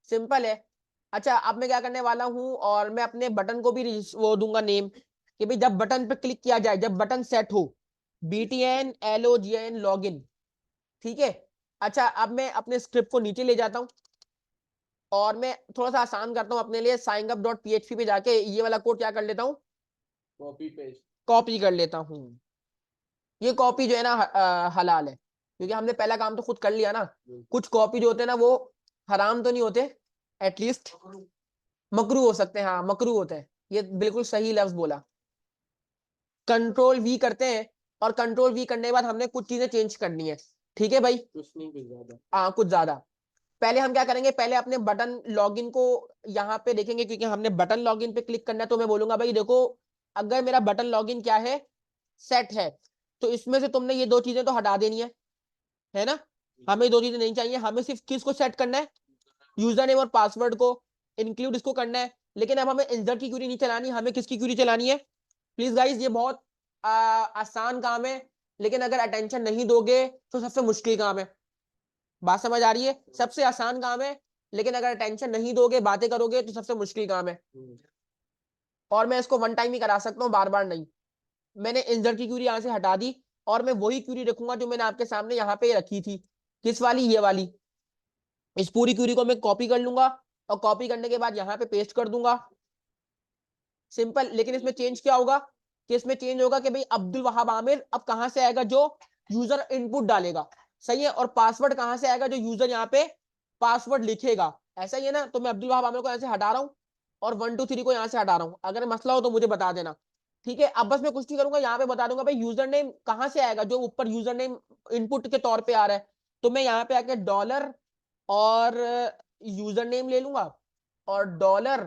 सिंपल है। अच्छा, अब मैं क्या करने वाला हूं, और मैं अपने बटन को भी वो दूंगा नेम, कि भाई जब बटन पे क्लिक किया जाए, जब बटन सेट हो, BTN LOGN लॉगिन। ठीक है। अच्छा, अब मैं अपने स्क्रिप्ट को नीचे ले जाता हूं, और मैं थोड़ा सा आसान करता हूँ अपने लिए, signup.php पे जाके ये वाला कोड क्या कर लेता हूँ, Copy paste. कॉपी कर लेता हूँ। ये कॉपी जो है ना हलाल है, क्योंकि हमने पहला काम तो खुद कर लिया ना। कुछ कॉपी जो होते हैं ना वो हराम तो नहीं होते, एटलीस्ट मकरू हो सकते हैं। हाँ मकरू होते हैं, ये बिल्कुल सही लफ्ज बोला। कंट्रोल V करते हैं, और कंट्रोल V करने के बाद हमने कुछ चीजें चेंज करनी है। ठीक है भाई, कुछ नहीं, कुछ ज्यादा. हाँ कुछ ज्यादा। पहले हम क्या करेंगे, पहले अपने बटन लॉगिन को यहाँ पे देखेंगे, क्योंकि हमने बटन लॉगिन पे क्लिक करना है। तो मैं बोलूंगा भाई देखो, अगर मेरा बटन लॉगिन क्या है, सेट है, तो इसमें से तुमने ये दो चीजें तो हटा देनी है ना। हमें दो चीजें नहीं चाहिए, हमें सिर्फ किसको सेट करना है, यूजर नेम और पासवर्ड को इंक्लूड इसको करना है। लेकिन अब हमें इंसर्ट की क्यूरी नहीं चलानी, हमें किसकी क्यूरी चलानी है। प्लीज गाइज, ये बहुत आसान काम है, लेकिन अगर अटेंशन नहीं दोगे तो सबसे मुश्किल काम है। बात समझ आ रही है, सबसे आसान काम है, लेकिन अगर अटेंशन नहीं दोगे, बातें करोगे, तो सबसे मुश्किल काम है। और मैं इसको वन टाइम ही करा सकता हूँ, बार बार नहीं। मैंने इंसर्ट की क्यूरी यहाँ से हटा दी, और मैं वही क्यूरी रखूंगा जो मैंने आपके सामने यहाँ पे रखी थी। किस वाली, ये वाली। इस पूरी क्यूरी को मैं कॉपी कर लूंगा, और कॉपी करने के बाद यहाँ पे पेस्ट कर दूंगा, सिंपल। लेकिन इसमें चेंज क्या होगा, कि इसमें चेंज होगा कि भाई अब्दुल वहाब आमिर अब कहां से आएगा, जो यूजर इनपुट डालेगा, सही है। और पासवर्ड कहां से आएगा, जो यूजर यहाँ पे पासवर्ड लिखेगा। ऐसा ही है ना। तो मैं अब्दुल वहाब आमिर को यहाँ से हटा रहा हूँ, और 1 2 3 को यहाँ से हटा रहा हूँ। अगर मसला हो तो मुझे बता देना, ठीक है। अब बस मैं कुछ नहीं करूंगा, यहाँ पे बता दूंगा भाई यूजर नेम कहां से आएगा, जो ऊपर यूजर नेम इनपुट के तौर पे आ रहा है। तो मैं यहाँ पे आके डॉलर और यूजर नेम ले लूंगा, और डॉलर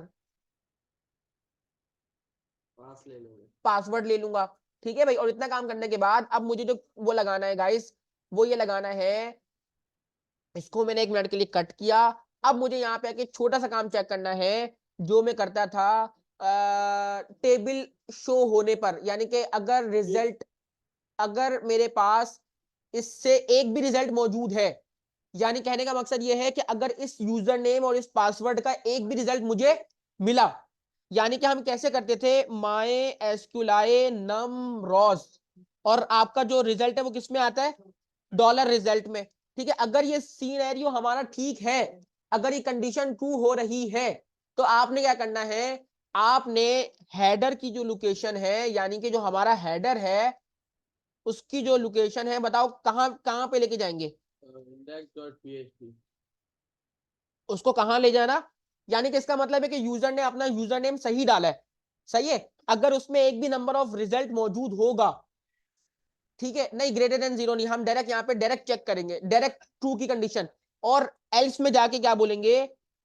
पास ले लोगे. पासवर्ड ले लूंगा। ठीक है भाई, और इतना काम करने के बाद अब मुझे जो वो लगाना है गाइस, वो ये लगाना है। इसको मैंने 1 मिनट के लिए कट किया। अब मुझे यहाँ पे आके छोटा सा काम चेक करना है, जो मैं करता था टेबल शो होने पर, यानी कि अगर रिजल्ट, अगर मेरे पास इससे एक भी रिजल्ट मौजूद है, यानी कहने का मकसद यह है कि अगर इस यूजर नेम और इस पासवर्ड का एक भी रिजल्ट मुझे मिला, यानी कि हम कैसे करते थे, माय एसक्यूएल नम रॉस, और आपका जो रिजल्ट है वो किस में आता है, डॉलर रिजल्ट में। ठीक है, अगर ये सिनेरियो हमारा ठीक है, अगर ये कंडीशन ट्रू हो रही है, तो आपने क्या करना है, आपने हेडर की जो लोकेशन है, यानी कि जो हमारा हेडर है, उसकी जो लोकेशन है, बताओ कहां कहां पे लेके जाएंगे, Index.php. उसको कहां ले जाना। यानी कि इसका मतलब है कि यूजर ने अपना यूजर नेम सही डाला है, सही है। अगर उसमें एक भी नंबर ऑफ रिजल्ट मौजूद होगा, ठीक है, नहीं ग्रेटर देन 0 नहीं, हम डायरेक्ट यहाँ पे डायरेक्ट चेक करेंगे, डायरेक्ट ट्रू की कंडीशन। और एल्स में जाके क्या बोलेंगे,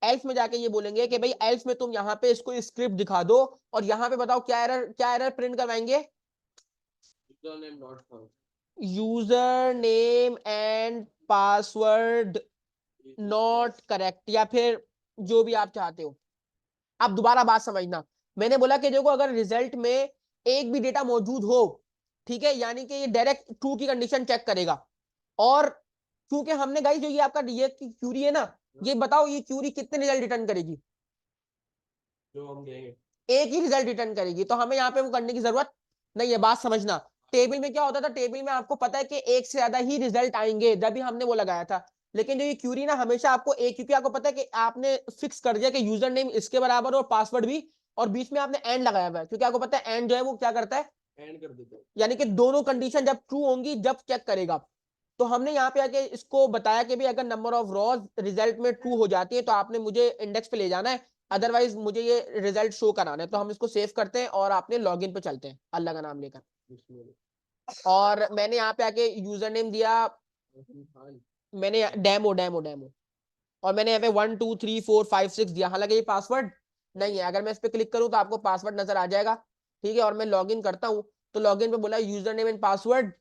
एल्स में जाके ये बोलेंगे कि भाई एल्स में तुम यहाँ पे इसको स्क्रिप्ट दिखा दो, और यहाँ पे बताओ क्या एरर प्रिंट करवाएंगे, Username not found. User name and password not correct, या फिर जो भी आप चाहते हो। अब दोबारा बात समझना, मैंने बोला कि देखो अगर रिजल्ट में एक भी डेटा मौजूद हो, ठीक है, यानी कि ये डायरेक्ट ट्रू की कंडीशन चेक करेगा। और क्योंकि हमने गाइस जो ये आपका ये क्यूरी है ना, ये बताओ ये क्यूरी कितने रिजल्ट रिटर्न करेगी, जो हम देंगे. एक ही रिजल्ट रिटर्न करेगी, तो हमें यहाँ पे वो करने की जरूरत नहीं है। बात समझना, टेबल में क्या होता था, टेबल में आपको पता है कि एक से ज्यादा ही रिजल्ट आएंगे, जब भी हमने वो लगाया था। लेकिन जो ये क्यूरी ना, हमेशा आपको एक, क्योंकि आपको पता है कि आपने फिक्स कर दिया कि यूजर नेम इसके बराबर और पासवर्ड भी, और बीच में आपने एंड लगाया हुआ है, क्योंकि आपको पता है एंड जो है वो क्या करता है, एंड कर देते हैं. यानी कि दोनों कंडीशन जब ट्रू होंगी जब चेक करेगा। तो हमने यहाँ पे आके इसको बताया कि भाई अगर नंबर ऑफ रॉज रिजल्ट में ट्रू हो जाती है, तो आपने मुझे इंडेक्स पे ले जाना है, अदरवाइज मुझे ये रिजल्ट शो कराना है। तो हम इसको सेव करते हैं और आपने लॉगिन पे चलते हैं अल्लाह का नाम लेकर। इसमें. और मैंने यहाँ पे आके यूजर नेम दिया, खान. मैंने डेमो डेमो डेमो, और मैंने यहाँ पे 1 2 3 4 5 6 दिया, हालांकि ये पासवर्ड नहीं है। अगर मैं इस पे क्लिक करूँ तो आपको पासवर्ड नजर आ जाएगा, ठीक है। और मैं लॉगिन करता हूँ, तो लॉगिन पे बोला user name and password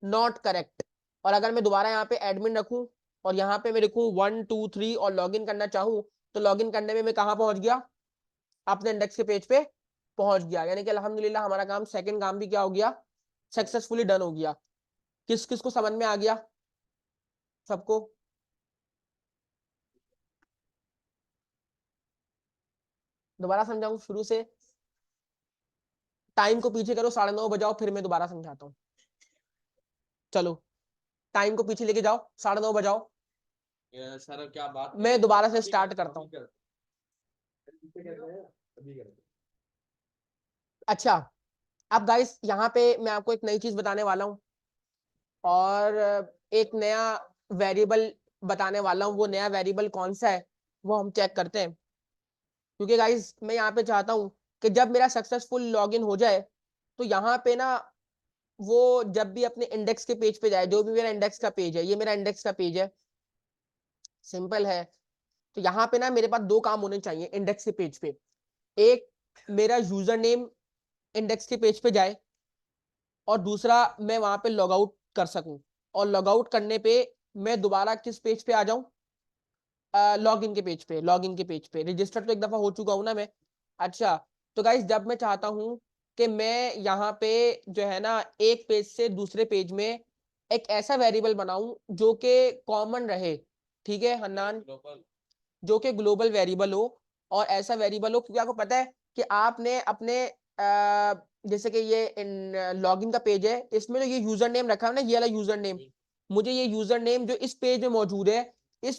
not correct. और अगर मैं दोबारा यहाँ पे एडमिन रखूं, और यहाँ पे मैं लिखूं 1 2 3 और लॉगिन करना चाहूँ, तो लॉगिन करने में मैं कहाँ पहुंच गया, अपने इंडेक्स के पेज पे पहुंच गया। यानी कि अल्हम्दुलिल्लाह हमारा काम, सेकंड काम भी क्या हो गया, सक्सेसफुली डन हो गया। किस किस को समझ में आ गया, सबको। दोबारा समझाऊं शुरू से, टाइम को पीछे करो, 9:30 बजाओ, फिर मैं दोबारा समझाता हूँ। चलो टाइम को पीछे लेके जाओ, 9:30 बजाओ। सर क्या बात मैं दोबारा से स्टार्ट करता हूँ। अच्छा, अब गाइस यहाँ पे मैं आपको एक नई चीज बताने वाला हूँ और एक नया वेरिएबल बताने वाला हूँ। वो नया वेरिएबल कौन सा है वो हम चेक करते हैं, क्योंकि गाइस मैं यहाँ पे चाहता हूँ कि जब मेरा सक्सेसफुल लॉगिन हो जाए तो यहाँ पे ना वो जब भी अपने इंडेक्स के पेज पे जाए, जो भी मेरा इंडेक्स का पेज है, ये मेरा इंडेक्स का पेज है, सिंपल है। तो यहाँ पे ना मेरे पास दो काम होने चाहिए इंडेक्स के पेज पे। एक, मेरा यूजर नेम इंडेक्स के पेज पे जाए, और दूसरा मैं वहां पे लॉग आउट कर सकूं, और लॉग आउट करने पे मैं दोबारा किस पेज पे आ जाऊं, लॉगिन के पेज पे। लॉगिन के पेज पे रजिस्टर तो एक दफा हो चुका हूं ना मैं। अच्छा, तो गाइस जब मैं चाहता हूं कि मैं यहाँ पे जो है ना एक पेज से दूसरे पेज में एक ऐसा वेरिएबल बनाऊं जो कि कॉमन रहे, ठीक है हन्नान, जो कि ग्लोबल वेरिएबल हो, और ऐसा वेरिएबल हो क्योंकि आपको पता है कि आपने अपने जैसे कि ये लॉगिन का पेज है, इसमें जो ये यूजर नेम रखा है ना, ये वाला यूजर नेम, मुझे ये यूजर नेम जो इस पेज में मौजूद है, इस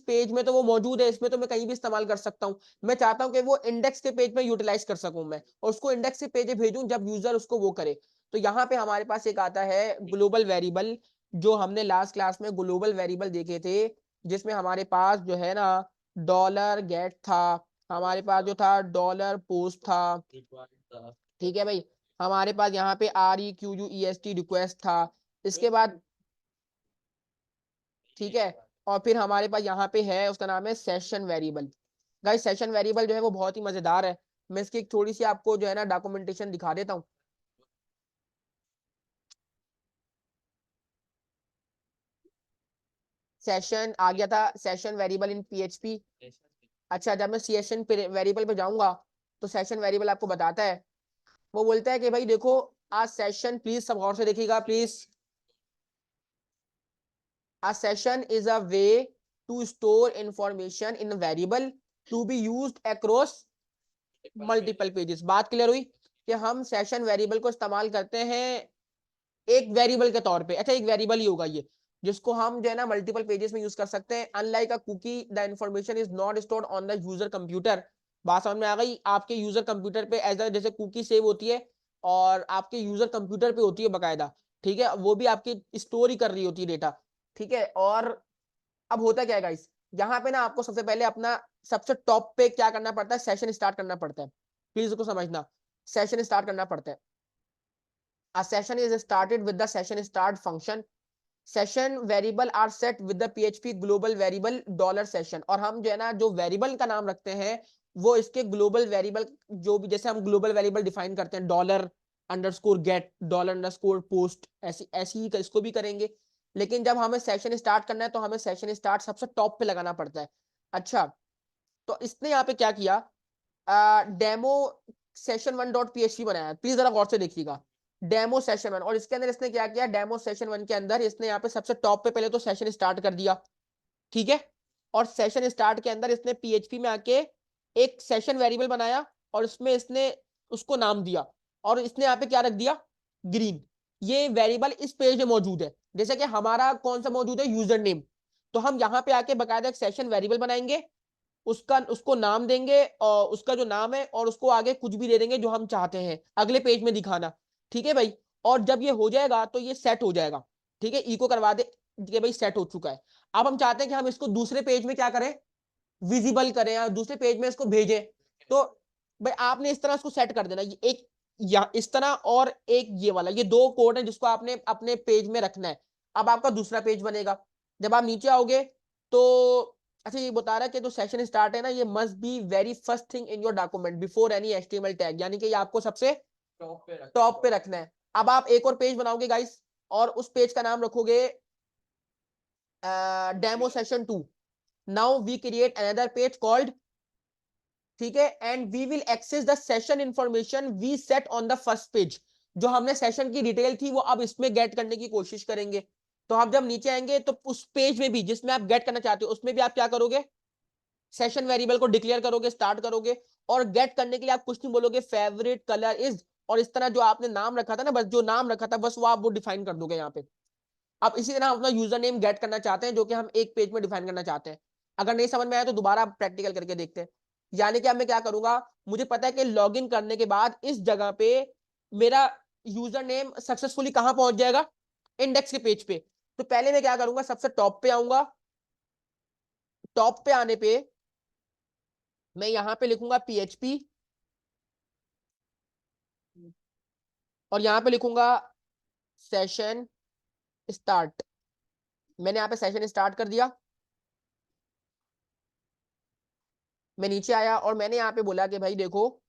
पेज में तो वो मौजूद है, इसमें तो मैं कहीं भी इस्तेमाल कर सकता हूँ। मैं चाहता हूँ कि वो इंडेक्स के पेज में यूटिलाइज कर सकूं मैं, और उसको इंडेक्स के पेज पे भेजूं जब यूजर उसको वो करे। तो यहाँ पे हमारे पास एक आता है ग्लोबल वेरिएबल, जो हमने लास्ट क्लास में ग्लोबल वेरिएबल देखे थे, जिसमें हमारे पास जो है ना डॉलर गेट था, हमारे पास जो था डॉलर पोस्ट था, ठीक है भाई, हमारे पास यहाँ पे REQUEST रिक्वेस्ट था, इसके बाद ठीक है, और फिर हमारे पास यहाँ पे है, उसका नाम है session variable. Guys session variable जो है वो बहुत ही मजेदार है। मैं इसकी एक थोड़ी सी आपको जो है ना डॉक्यूमेंटेशन दिखा देता हूँ। सेशन आ गया था, सेशन वेरिएबल इन PHP। अच्छा, जब मैं सेशन वेरिएबल पे जाऊंगा तो सेशन वेरिएबल आपको बताता है, वो बोलता है कि भाई देखो, आज सेशन, प्लीज सब गौर से देखिएगा please, a session is a way to store information in a variable to be used across multiple pages। बात क्लियर हुई कि हम सेशन वेरिएबल को इस्तेमाल करते हैं एक वेरिएबल के तौर पे। अच्छा, एक वेरिएबल ही होगा ये, जिसको हम जो है ना मल्टीपल पेजेस में यूज कर सकते हैं। Unlike a cookie the information is not stored on the user computer. बात समझ में आ गई? आपके यूजर कंप्यूटर पे एज जैसे कुकी सेव होती है, और आपके यूजर कंप्यूटर पे होती है बकायदा, ठीक है, वो भी आपकी स्टोर ही कर रही होती है डेटा, ठीक है। और अब होता क्या है गाइस, यहाँ पे ना आपको सबसे पहले अपना सबसे टॉप पे क्या करना पड़ता है, सेशन स्टार्ट करना पड़ता है। प्लीज उसको समझना, सेशन स्टार्ट करना पड़ता है। A session is started with the session start function. Session variable are set with the PHP global variable dollar session. और हम जो है ना जो वेरिएबल का नाम रखते हैं वो इसके ग्लोबल वेरिएबल, जो भी जैसे हम ग्लोबल वेरिएबल डिफाइन करते हैं, dollar underscore get, dollar underscore post, ऐसी ऐसी ही इसको भी करेंगे। लेकिन जब हमें सेशन स्टार्ट करना है तो हमें सेशन स्टार्ट सबसे टॉप पे लगाना पड़ता है। अच्छा, तो इसने यहाँ पे क्या किया, डेमो सेशन 1.php बनाया। प्लीज जरा गौर से देखिएगा, डेमो सेशन 1, और इसके अंदर इसने क्या किया, डेमो सेशन 1 के अंदर इसने यहाँ पे सबसे टॉप पे पहले तो सेशन स्टार्ट कर दिया, ठीक है। और सेशन स्टार्ट के अंदर इसने PHP में आके एक सेशन वेरिएबल बनाया, और इसमें इसने उसको नाम दिया, और इसने यहाँ पे क्या रख दिया, ग्रीन। ये वेरिएबल इस पेज में मौजूद है, जैसे कि हमारा कौन सा मौजूद है, यूजर नेम। तो हम यहाँ पे आके बकायदा एक सेशन वेरिएबल बनाएंगे, उसको नाम देंगे, और उसका जो नाम है, और उसको आगे कुछ भी दे देंगे जो हम चाहते हैं अगले पेज में दिखाना, ठीक है भाई। और जब ये हो जाएगा तो ये सेट हो जाएगा, ठीक है, इको करवा दे कि भाई सेट हो चुका है। अब हम चाहते हैं कि हम इसको दूसरे पेज में क्या करें, विजिबल करें, या दूसरे पेज में इसको भेजें। तो भाई आपने इस तरह इसको सेट कर देना, ये एक या इस तरह, और एक ये वाला, ये दो कोड है जिसको आपने अपने पेज में रखना है। अब आपका दूसरा पेज बनेगा। जब आप नीचे आओगे तो अच्छा, ये बता रहा है कि जो सेशन स्टार्ट है ना, ये must be very first thing in your document before any HTML tag, यानी कि ये आपको सबसे टॉप पे रखना है। अब आप एक और पेज बनाओगे गाइस, और उस पेज का नाम रखोगे demo session 2। Now we create another page called, ठीक है, and we will access the session information we set on the first page. जो हमने सेशन की डिटेल थी वो अब इसमें गेट करने की कोशिश करेंगे। तो आप जब नीचे आएंगे तो उस पेज में भी जिसमें आप गेट करना चाहते हो, उसमें भी आप क्या करोगे, सेशन वेरिएबल को डिक्लेयर करोगे, स्टार्ट करोगे, और गेट करने के लिए आप कुछ नहीं बोलोगे, फेवरेट कलर इज, और इस तरह जो आपने नाम रखा था ना, बस जो नाम रखा था बस वो आप वो डिफाइन कर दोगे यहाँ पे। अब इसी तरह हम अपना यूजर नेम गेट करना चाहते हैं जो कि हम एक पेज में डिफाइन करना चाहते हैं। अगर नहीं समझ में आया तो दोबारा प्रैक्टिकल करके देखते हैं। यानी कि अब मैं क्या करूंगा, मुझे पता है कि लॉगिन करने के बाद इस जगह पे मेरा यूजर नेम सक्सेसफुली कहां पहुंच जाएगा, इंडेक्स के पेज पे। तो पहले मैं क्या करूंगा, सबसे टॉप पे आऊंगा। टॉप पे आने पे मैं यहां पे लिखूंगा PHP और यहां पे लिखूंगा सेशन स्टार्ट। मैंने यहाँ पे सेशन स्टार्ट कर दिया। मैं नीचे आया और मैंने यहाँ पे बोला कि भाई देखो,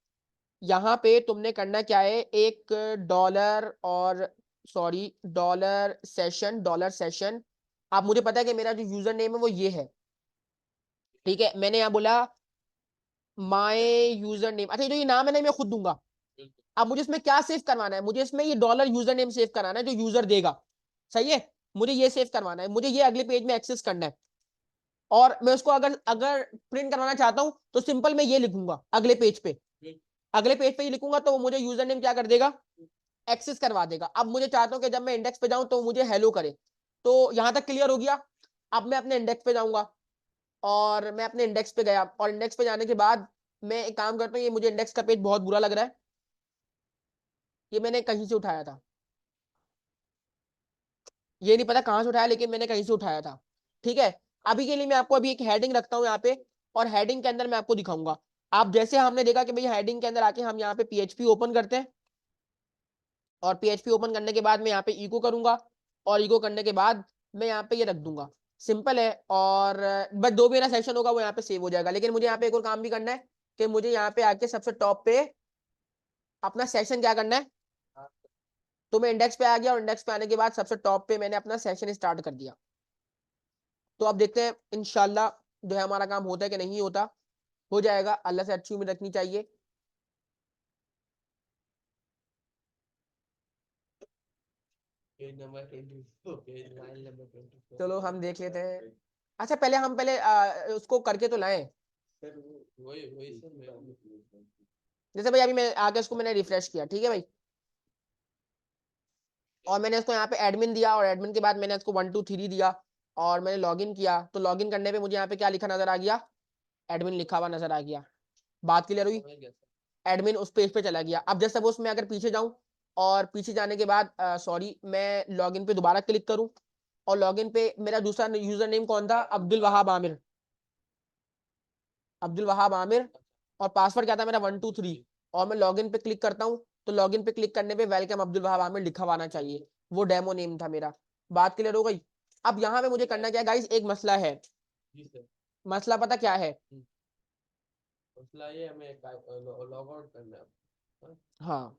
यहाँ पे तुमने करना क्या है, एक डॉलर और सॉरी डॉलर सेशन। अब मुझे पता है कि मेरा जो यूजर नेम है वो ये है, ठीक है। मैंने यहाँ बोला माय यूजर नेम। अच्छा, जो ये नाम है ना मैं खुद दूंगा। अब मुझे इसमें क्या सेव करवाना है, मुझे इसमें ये डॉलर यूजर नेम सेव कराना है जो यूजर देगा, सही है। मुझे ये सेव करवाना है, मुझे ये अगले पेज में एक्सेस करना है। और मैं उसको अगर अगर प्रिंट करवाना चाहता हूं तो सिंपल मैं ये लिखूंगा अगले पेज पे। अगले पेज पे ये लिखूंगा तो मुझे यूजर नेम क्या कर देगा, एक्सेस करवा देगा। अब मुझे चाहता हूं कि जब मैं इंडेक्स पे जाऊं तो मुझे हेलो करे। तो यहां तक क्लियर हो गया। अब मैं अपने इंडेक्स पे जाऊंगा और मैं अपने इंडेक्स पे गया और इंडेक्स पे जाने के बाद मैं एक काम करता हूँ, ये मुझे इंडेक्स का पेज बहुत बुरा लग रहा है, ये मैंने कहीं से उठाया था, ये नहीं पता कहां से उठाया लेकिन मैंने कहीं से उठाया था, ठीक है। अभी के लिए मैं आपको अभी एक हेडिंग रखता हूँ यहाँ पे और हेडिंग के अंदर मैं आपको दिखाऊंगा। आप जैसे हमने देखा कि भाई हेडिंग के अंदर आके हम यहाँ पे PHP ओपन करते हैं और PHP ओपन करने के बाद मैं यहाँ पे इको करूंगा और इको करने के बाद मैं यहाँ पे ये रख दूंगा। सिंपल है। और बस जो मेरा सेशन होगा वो यहाँ पे सेव हो जाएगा। लेकिन मुझे यहाँ पे एक और काम भी करना है कि मुझे यहाँ पे आके सबसे टॉप पे अपना सेशन क्या करना है। तो मैं इंडेक्स पे आ गया और इंडेक्स पे आने के बाद सबसे टॉप पे मैंने अपना सेशन स्टार्ट कर दिया। तो अब देखते हैं इंशाल्लाह जो है हमारा काम होता है कि नहीं होता। हो जाएगा, अल्लाह से अच्छी उम्मीद रखनी चाहिए। Page number 24, page file number 24। चलो हम देख लेते हैं। अच्छा पहले हम पहले उसको करके तो लाएं। सर वही वही सर मैं जैसे भाई अभी मैं आके इसको मैंने रिफ्रेश किया, ठीक है भाई, और मैंने इसको यहाँ पे एडमिन दिया और एडमिन के बाद मैंने इसको 1 2 3 दिया और मैंने लॉगिन किया। तो लॉगिन करने पे मुझे यहाँ पे क्या लिखा नजर आ गया, एडमिन लिखा हुआ नजर आ गया। बात क्लियर हुई। समझ गया सर। एडमिन उस पेज पे चला गया। अब जैसे सपोज मैं अगर पीछे जाऊं और पीछे जाने के बाद सॉरी मैं लॉगिन पे दोबारा क्लिक करूं और लॉगिन पे मेरा दूसरा यूजर नेम कौन था, अब्दुल वहाब आमिर। अब्दुल वहाब आमिर और पासवर्ड क्या था मेरा 1 2 3। और मैं लॉगिन पे क्लिक करता हूँ तो लॉगिन पे क्लिक करने पे वेलकम अब्दुल वहाब आमिर लिखा हुआ आना चाहिए, वो डेमो नेम था मेरा। बात क्लियर हो गई। अब यहाँ पे मुझे करना क्या है गाइस, एक मसला है। जी सर। मसला पता क्या है, मसला ये हमें लॉग आउट करना है। हाँ, हाँ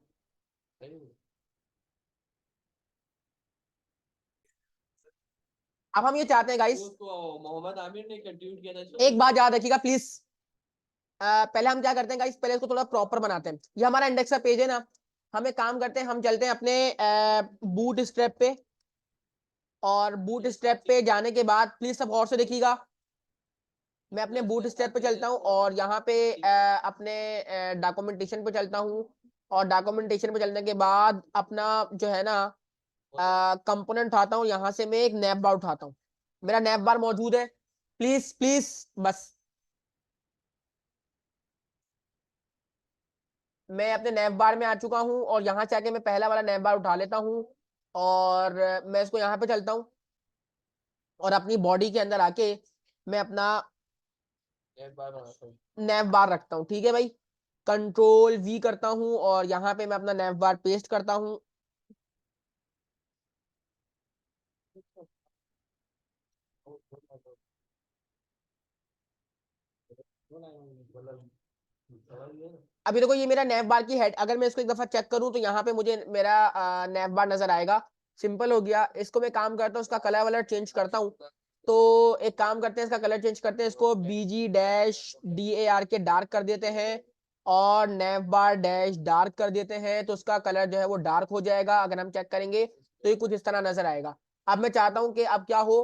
सही है। अब हम ये चाहते हैं गाइस, उसको मोहम्मद आमिर ने कंट्रीब्यूट किया था एक बात याद रखिएगा प्लीज। पहले हम क्या करते हैं गाइस, पहले इसको थोड़ा प्रॉपर बनाते हैं। ये हमारा इंडेक्स का पेज है ना, हम एक काम करते हैं, हम चलते हैं अपने बूट स्ट्रैप पे और बूट स्ट्रैप पे जाने के बाद प्लीज सब गौर से देखिएगा। मैं अपने बूट स्ट्रैप पे चलता हूँ और यहाँ पे अपने डॉक्यूमेंटेशन पे चलता हूँ और डॉक्यूमेंटेशन पे चलने के बाद अपना जो है ना कंपोनेंट उठाता हूँ। यहाँ से मैं एक नैप बार उठाता हूँ, मेरा नैप बार मौजूद है। प्लीज प्लीज बस मैं अपने नैप बार में आ चुका हूँ और यहाँ से आके मैं पहला वाला नैप बार उठा लेता हूँ और मैं इसको यहाँ पे चलता हूँ और अपनी बॉडी के अंदर आके मैं अपना एक बार बनाता हूँ। नैप बार रखता हूँ, ठीक है भाई। कंट्रोल V करता हूँ और यहाँ पे मैं अपना नैप बार पेस्ट करता हूँ। अभी देखो ये मेरा नैप बार की हेड, अगर मैं इसको एक दफा चेक करूं तो यहाँ पे मुझे मेरा नैप बार नजर आएगा। सिंपल हो गया। इसको मैं काम करता हूँ, इसका कलर वलर चेंज करता हूँ। तो एक काम करते हैं, इसका कलर चेंज करते हैं, इसको BG-DAR के डार्क कर देते हैं और नैप बार डैश डार्क कर देते हैं तो उसका कलर जो है वो डार्क हो जाएगा। अगर हम चेक करेंगे तो ये कुछ इस तरह नजर आएगा। अब मैं चाहता हूँ कि अब क्या हो,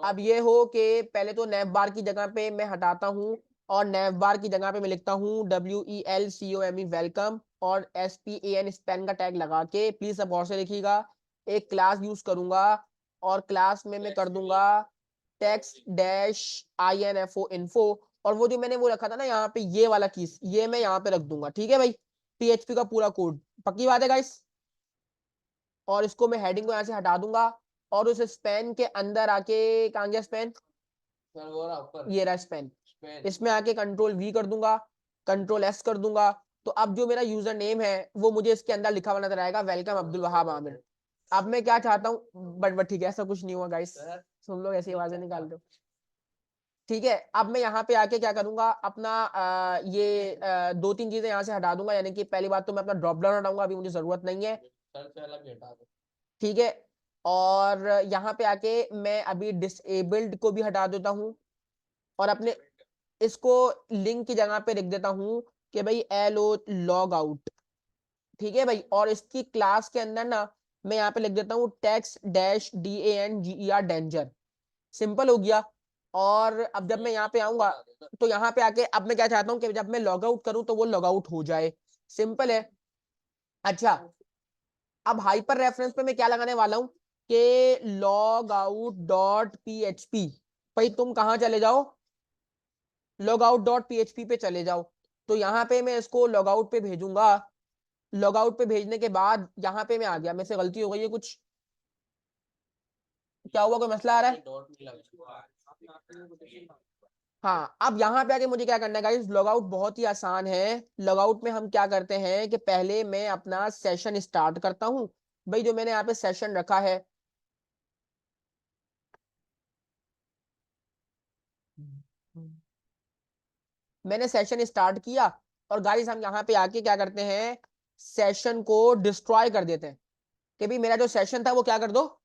अब ये हो कि पहले तो नैप बार की जगह पे मैं हटाता हूँ और नैप बार की जगह पे मैं लिखता हूँ WELCOME वेलकम और SPAN स्पैन का टैग लगा के, प्लीज सब गौर से लिखिएगा, एक क्लास यूज करूंगा और क्लास में मैं कर दूंगा टेक्स्ट डैश info इन्फो, और वो जो मैंने वो रखा था ना यहाँ पे ये वाला कीज, ये मैं यहाँ पे रख दूंगा। ठीक है भाई, PHP का पूरा कोड, पक्की बात है गाइस। और इसको मैं हेडिंग को यहाँ से हटा दूंगा और उस स्पैन के अंदर आके, कहाँ गया स्पैन, सर वो रहा ऊपर ये रहा स्पैन, स्पेन। इसमें आके कंट्रोल V कर दूंगा, कंट्रोल S कर दूंगा। तो अब जो मेरा यूजर नेम है वो मुझे इसके अंदर लिखा हुआ नजर आएगा, वेलकम अब्दुल वहाब आमिर। अब मैं क्या चाहता हूँ, बट ठीक है, ऐसा कुछ नहीं हुआ गाइस, सर तुम लोग ऐसी आवाजें निकाल दो। ठीक है, अब मैं यहाँ पे आके क्या करूंगा, अपना ये 2-3 चीजें यहाँ से हटा दूंगा। यानी कि पहली बात तो मैं अपना ड्रॉप डाउन हटाऊंगा, अभी मुझे जरूरत नहीं है। सर से अलग हटा दो। ठीक है, और यहाँ पे आके मैं अभी डिसेबल्ड को भी हटा देता हूँ, और अपने इसको लिंक की जगह पे लिख देता हूँ कि भाई LO लॉग आउट। ठीक है भाई, और इसकी क्लास के अंदर ना मैं यहाँ पे लिख देता हूँ text dash DANGER danger. Simple हो गया। और अब जब मैं यहाँ पे आऊंगा तो यहाँ पे आके अब मैं क्या चाहता हूँ कि जब मैं लॉग आउट करूँ तो वो लॉग आउट हो जाए, सिंपल है। अच्छा, अब हाइपर रेफरेंस पे मैं क्या लगाने वाला हूँ कि लॉग आउट डॉट PHP। भाई तुम कहाँ चले जाओ, लॉग आउट डॉट PHP पे चले जाओ। तो यहाँ पे मैं इसको लॉग आउट पे भेजूंगा। लॉग आउट पे भेजने के बाद यहाँ पे मैं आ गया, मेरे से गलती हो गई है कुछ, क्या हुआ, कोई मसला आ रहा है? डॉट नहीं लगा। हाँ, अब यहाँ पे आके मुझे क्या करना है गाइस, लॉग आउट बहुत ही आसान है। लॉग आउट में हम क्या करते हैं कि पहले मैं अपना सेशन स्टार्ट करता हूँ। भाई जो मैंने यहाँ पे सेशन रखा है, मैंने सेशन स्टार्ट किया, और गाइस हम यहाँ पे आके क्या करते हैं, सेशन को डिस्ट्रॉय कर देते हैं कि भाई मेरा जो सेशन था वो क्या कर दो,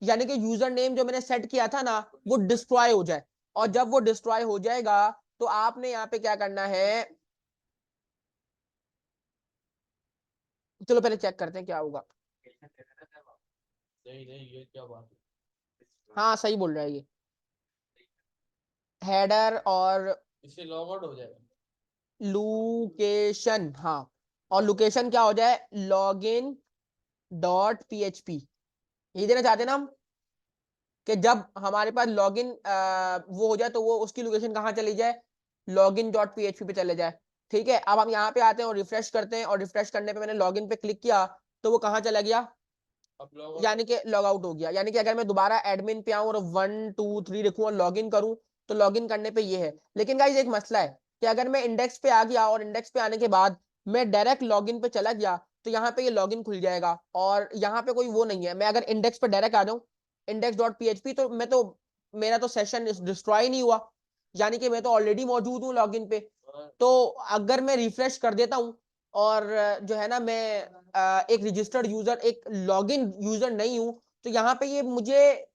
यानी कि यूजर नेम जो मैंने सेट किया था ना वो डिस्ट्रॉय हो जाए। और जब वो डिस्ट्रॉय हो जाएगा तो आपने यहाँ पे क्या करना है, चलो पहले चेक करते हैं क्या होगा। नहीं नहीं, ये क्या बात है? हाँ सही बोल रहा है ये, हेडर और इससे लॉग आउट हो जाएगा। लोकेशन, हाँ, और लोकेशन क्या हो जाए, लॉगिन डॉट PHP। यही देना चाहते हैं ना हम, कि जब हमारे पास लॉगिन वो हो जाए तो वो उसकी लोकेशन कहाँ चली जाए, लॉगिन डॉट PHP पे चले जाए। ठीक है, अब हम यहाँ पे आते हैं और रिफ्रेश करते हैं, और रिफ्रेश करने पे मैंने लॉगिन पे क्लिक किया तो वो कहाँ चला गया, अब लॉग आउट यानी कि लॉग आउट हो गया। यानी कि अगर मैं दोबारा एडमिन पे आऊं और 1 2 3 लिखूं और लॉगिन करूं तो लॉगिन करने पे ये है। लेकिन गाइस एक मसला है कि अगर मैं इंडेक्स पे आ गया और इंडेक्स पे आने के बाद मैं डायरेक्ट लॉगिन पे चला गया तो यहाँ पे ये लॉगिन खुल जाएगा, और यहाँ पे कोई वो नहीं है। मैं अगर इंडेक्स पे डायरेक्ट आ जाऊं, इंडेक्स डॉट PHP, तो मैं तो, मेरा तो सेशन डिस्ट्रॉय नहीं हुआ, यानी कि मैं तो ऑलरेडी मौजूद हूँ लॉगिन पे। तो अगर मैं रिफ्रेश कर देता हूँ और जो है ना मैं एक रजिस्टर्ड यूजर, एक लॉगिन यूजर नहीं हूं, तो यहाँ पे ये मुझे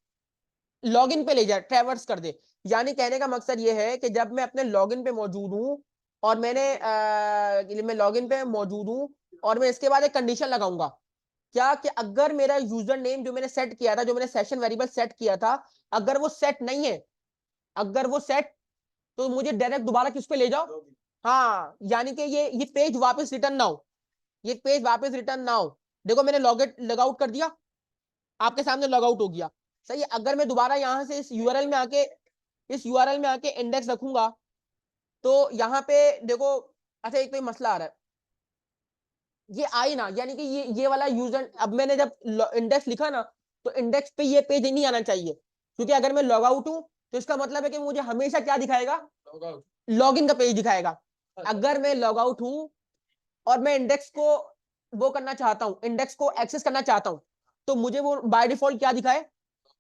लॉगिन पे ले जाए, ट्रैवर्स कर दे। यानी कहने का मकसद ये है कि जब मैं अपने लॉगिन पे मौजूद हूं और मैं लॉगिन पे मौजूद हूं और मैं इसके बाद एक कंडीशन लगाऊंगा, क्या कि अगर मेरा यूजर नेम जो मैंने सेट किया था, जो मैंने सेशन वेरिएबल सेट किया था, अगर वो सेट नहीं है, अगर वो सेट, तो मुझे डायरेक्ट दोबारा किस पे ले जाओ, हाँ, यानी कि ये पेज वापस रिटर्न ना हो, ये पेज वापस रिटर्न ना हो। देखो मैंने लॉग आउट कर दिया, आपके सामने लॉग आउट हो गया, सही है। अगर मैं दोबारा यहां से इस यूआरएल में आके इंडेक्स रखूंगा तो यहाँ पे देखो, अच्छा एक तो ये मसला आ रहा है, ये आई ना, यानी कि ये वाला यूजर, अब मैंने जब इंडेक्स लिखा ना तो इंडेक्स पे ये पेज नहीं आना चाहिए, क्योंकि अगर मैं लॉग आउट हूं तो इसका मतलब है कि मुझे हमेशा क्या दिखाएगा, लॉग आउट। लॉगिन का पेज दिखाएगा। अगर मैं लॉग आउट हूं और मैं इंडेक्स को वो करना चाहता हूं, इंडेक्स को एक्सेस करना चाहता हूं, तो मुझे वो बाय डिफॉल्ट क्या दिखाए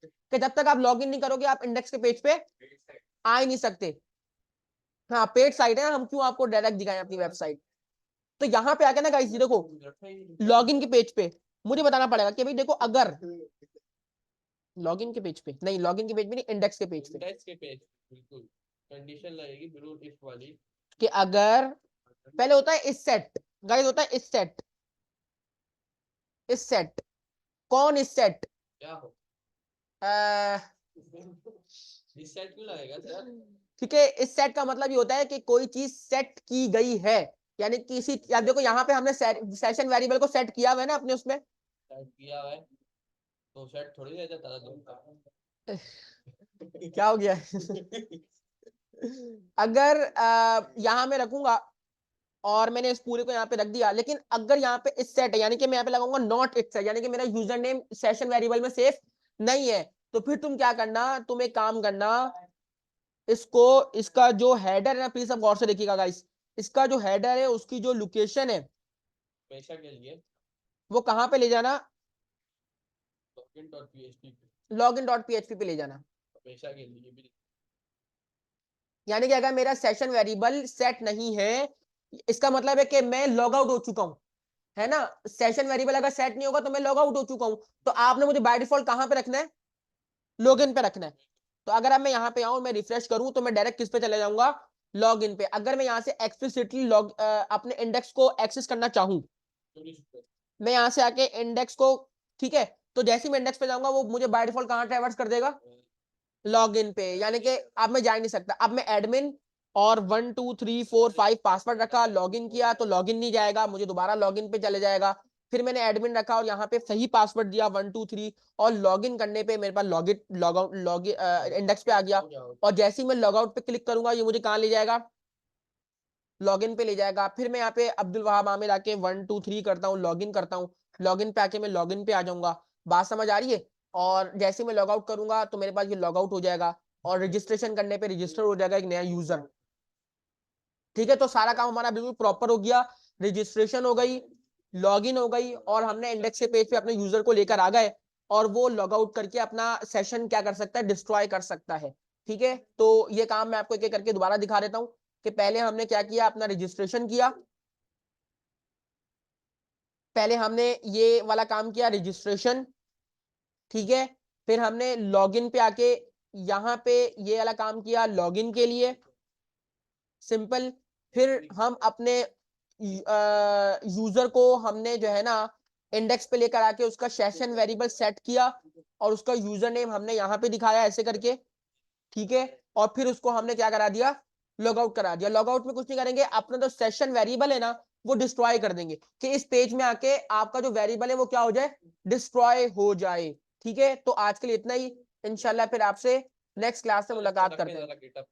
कि जब तक आप लॉगिन नहीं करोगे आप इंडेक्स के पेज पे आ ही नहीं सकते। हाँ पेड साइट है, हम क्यों आपको डायरेक्ट दिखाएं अपनी वेबसाइट। तो यहाँ पे आके ना गाइस देखो, लॉगिन के पेज पे मुझे बताना पड़ेगा कि भाई देखो, अगर लॉगिन के पेज पे नहीं, लॉगिन के पेज पे नहीं, इंडेक्स के पेज पे, इंडेक्स के पेज बिल्कुल कंडीशन लगेगी ब्लू इफ वाली। कि अगर पहले होता है इस सेट, गाइस होता है इस सेट, इस सेट, कौन इस सेट, क्या हो अः इस सेट क्यों लगेगा सर? ठीक है, इस सेट का मतलब ये होता है कि कोई चीज सेट की गई है, यानी किसी, या देखो यहाँ पे हमने सेशन वेरिएबल को सेट किया हुआ है ना अपने उसमें, सेट किया हुआ है। तो सेट थोड़ी रह जाता था तुम का। क्या हो गया? अगर यहाँ मैं रखूंगा और मैंने इस पूरे को यहाँ पे रख दिया, लेकिन अगर यहाँ पे इस सेट है, यानी कि मैं यहाँ पे लगाऊंगा नॉट इट्स है, यानी कि मेरा यूजर नेम सेशन वेरिएबल में सेफ नहीं है, तो फिर तुम क्या करना, तुम एक काम करना, इसको, इसका जो हेडर है ना, प्लीज सब गौर से देखिएगा गाइस, इसका जो हेडर है उसकी जो लोकेशन है हमेशा के लिए वो कहाँ पे ले जाना, login.php पे, login.php पे ले जाना। हमेशा के लिए भी। यानी कि अगर मेरा सेशन वेरिएबल सेट नहीं है, इसका मतलब है कि मैं लॉग आउट हो चुका हूं, है ना। सेशन वेरिएबल अगर सेट नहीं होगा तो मैं लॉग आउट हो चुका हूं, तो आपने मुझे बाय डिफॉल्ट कहां पे रखना है, लॉगिन पे रखना है। तो अगर अब मैं यहाँ पे आऊं, मैं रिफ्रेश करूं, तो मैं डायरेक्ट किस पे चले जाऊंगा, लॉगिन पे। अगर मैं यहाँ से एक्सप्लिसिटली अपने इंडेक्स को एक्सेस करना चाहूं, मैं यहाँ से आके इंडेक्स को, ठीक है, तो जैसे ही मैं इंडेक्स पे जाऊंगा वो मुझे बाय डिफॉल्ट कहां ट्रैवर्स कर देगा, लॉगिन पे। यानी कि अब मैं जा ही नहीं सकता। अब मैं एडमिन और 1 2 3 4 5 पासवर्ड रखा, लॉगिन किया तो लॉगिन नहीं जाएगा, मुझे दोबारा लॉगिन पे चले जाएगा। फिर मैंने एडमिन रखा और यहाँ पे सही पासवर्ड दिया 1 2 3, और लॉगिन करने पे मेरे पास लॉगिन लॉग आउट इंडेक्स पे आ गया। और जैसे ही मैं लॉग आउट पे क्लिक करूंगा ये मुझे कहाँ ले जाएगा, लॉगिन पे ले जाएगा। फिर मैं यहाँ पे अब्दुल वहाब आमिर आके 1 2 3 करता हूँ, लॉगिन करता हूँ, लॉगिन पे आके मैं लॉगिन पे आ जाऊंगा। बात समझ आ रही है? और जैसे मैं लॉग आउट करूंगा तो मेरे पास ये लॉग आउट हो जाएगा, और रजिस्ट्रेशन करने पे रजिस्टर हो जाएगा एक नया यूजर। ठीक है, तो सारा काम हमारा बिल्कुल प्रॉपर हो गया, रजिस्ट्रेशन हो गई, लॉगिन हो गई, और हमने इंडेक्स के पेज पे अपने यूजर को लेकर आ गए, और वो लॉग आउट करके अपना सेशन क्या कर सकता है, डिस्ट्रॉय कर सकता है। ठीक है, तो ये काम मैं आपको एक एक करके दोबारा दिखा देता हूँ कि पहले हमने क्या किया, अपना रजिस्ट्रेशन किया, पहले हमने ये वाला काम किया, रजिस्ट्रेशन। ठीक है, फिर हमने लॉगिन पे आके यहाँ पे ये वाला काम किया, लॉगिन के लिए, सिंपल। फिर हम अपने यूजर को हमने जो है ना इंडेक्स पे लेकर आके उसका सेशन वेरिएबल सेट किया, और उसका यूजर नेम हमने यहाँ पे दिखाया ऐसे करके। ठीक है, और फिर उसको हमने क्या करा दिया, लॉग आउट करा दिया। लॉग आउट में कुछ नहीं करेंगे, अपना जो सेशन वेरिएबल है ना वो डिस्ट्रॉय कर देंगे, कि इस पेज में आके आपका जो वेरिएबल है वो क्या हो जाए, डिस्ट्रॉय हो जाए। ठीक है, तो आज के लिए इतना ही, इंशाल्लाह फिर आपसे नेक्स्ट क्लास में मुलाकात करते हैं।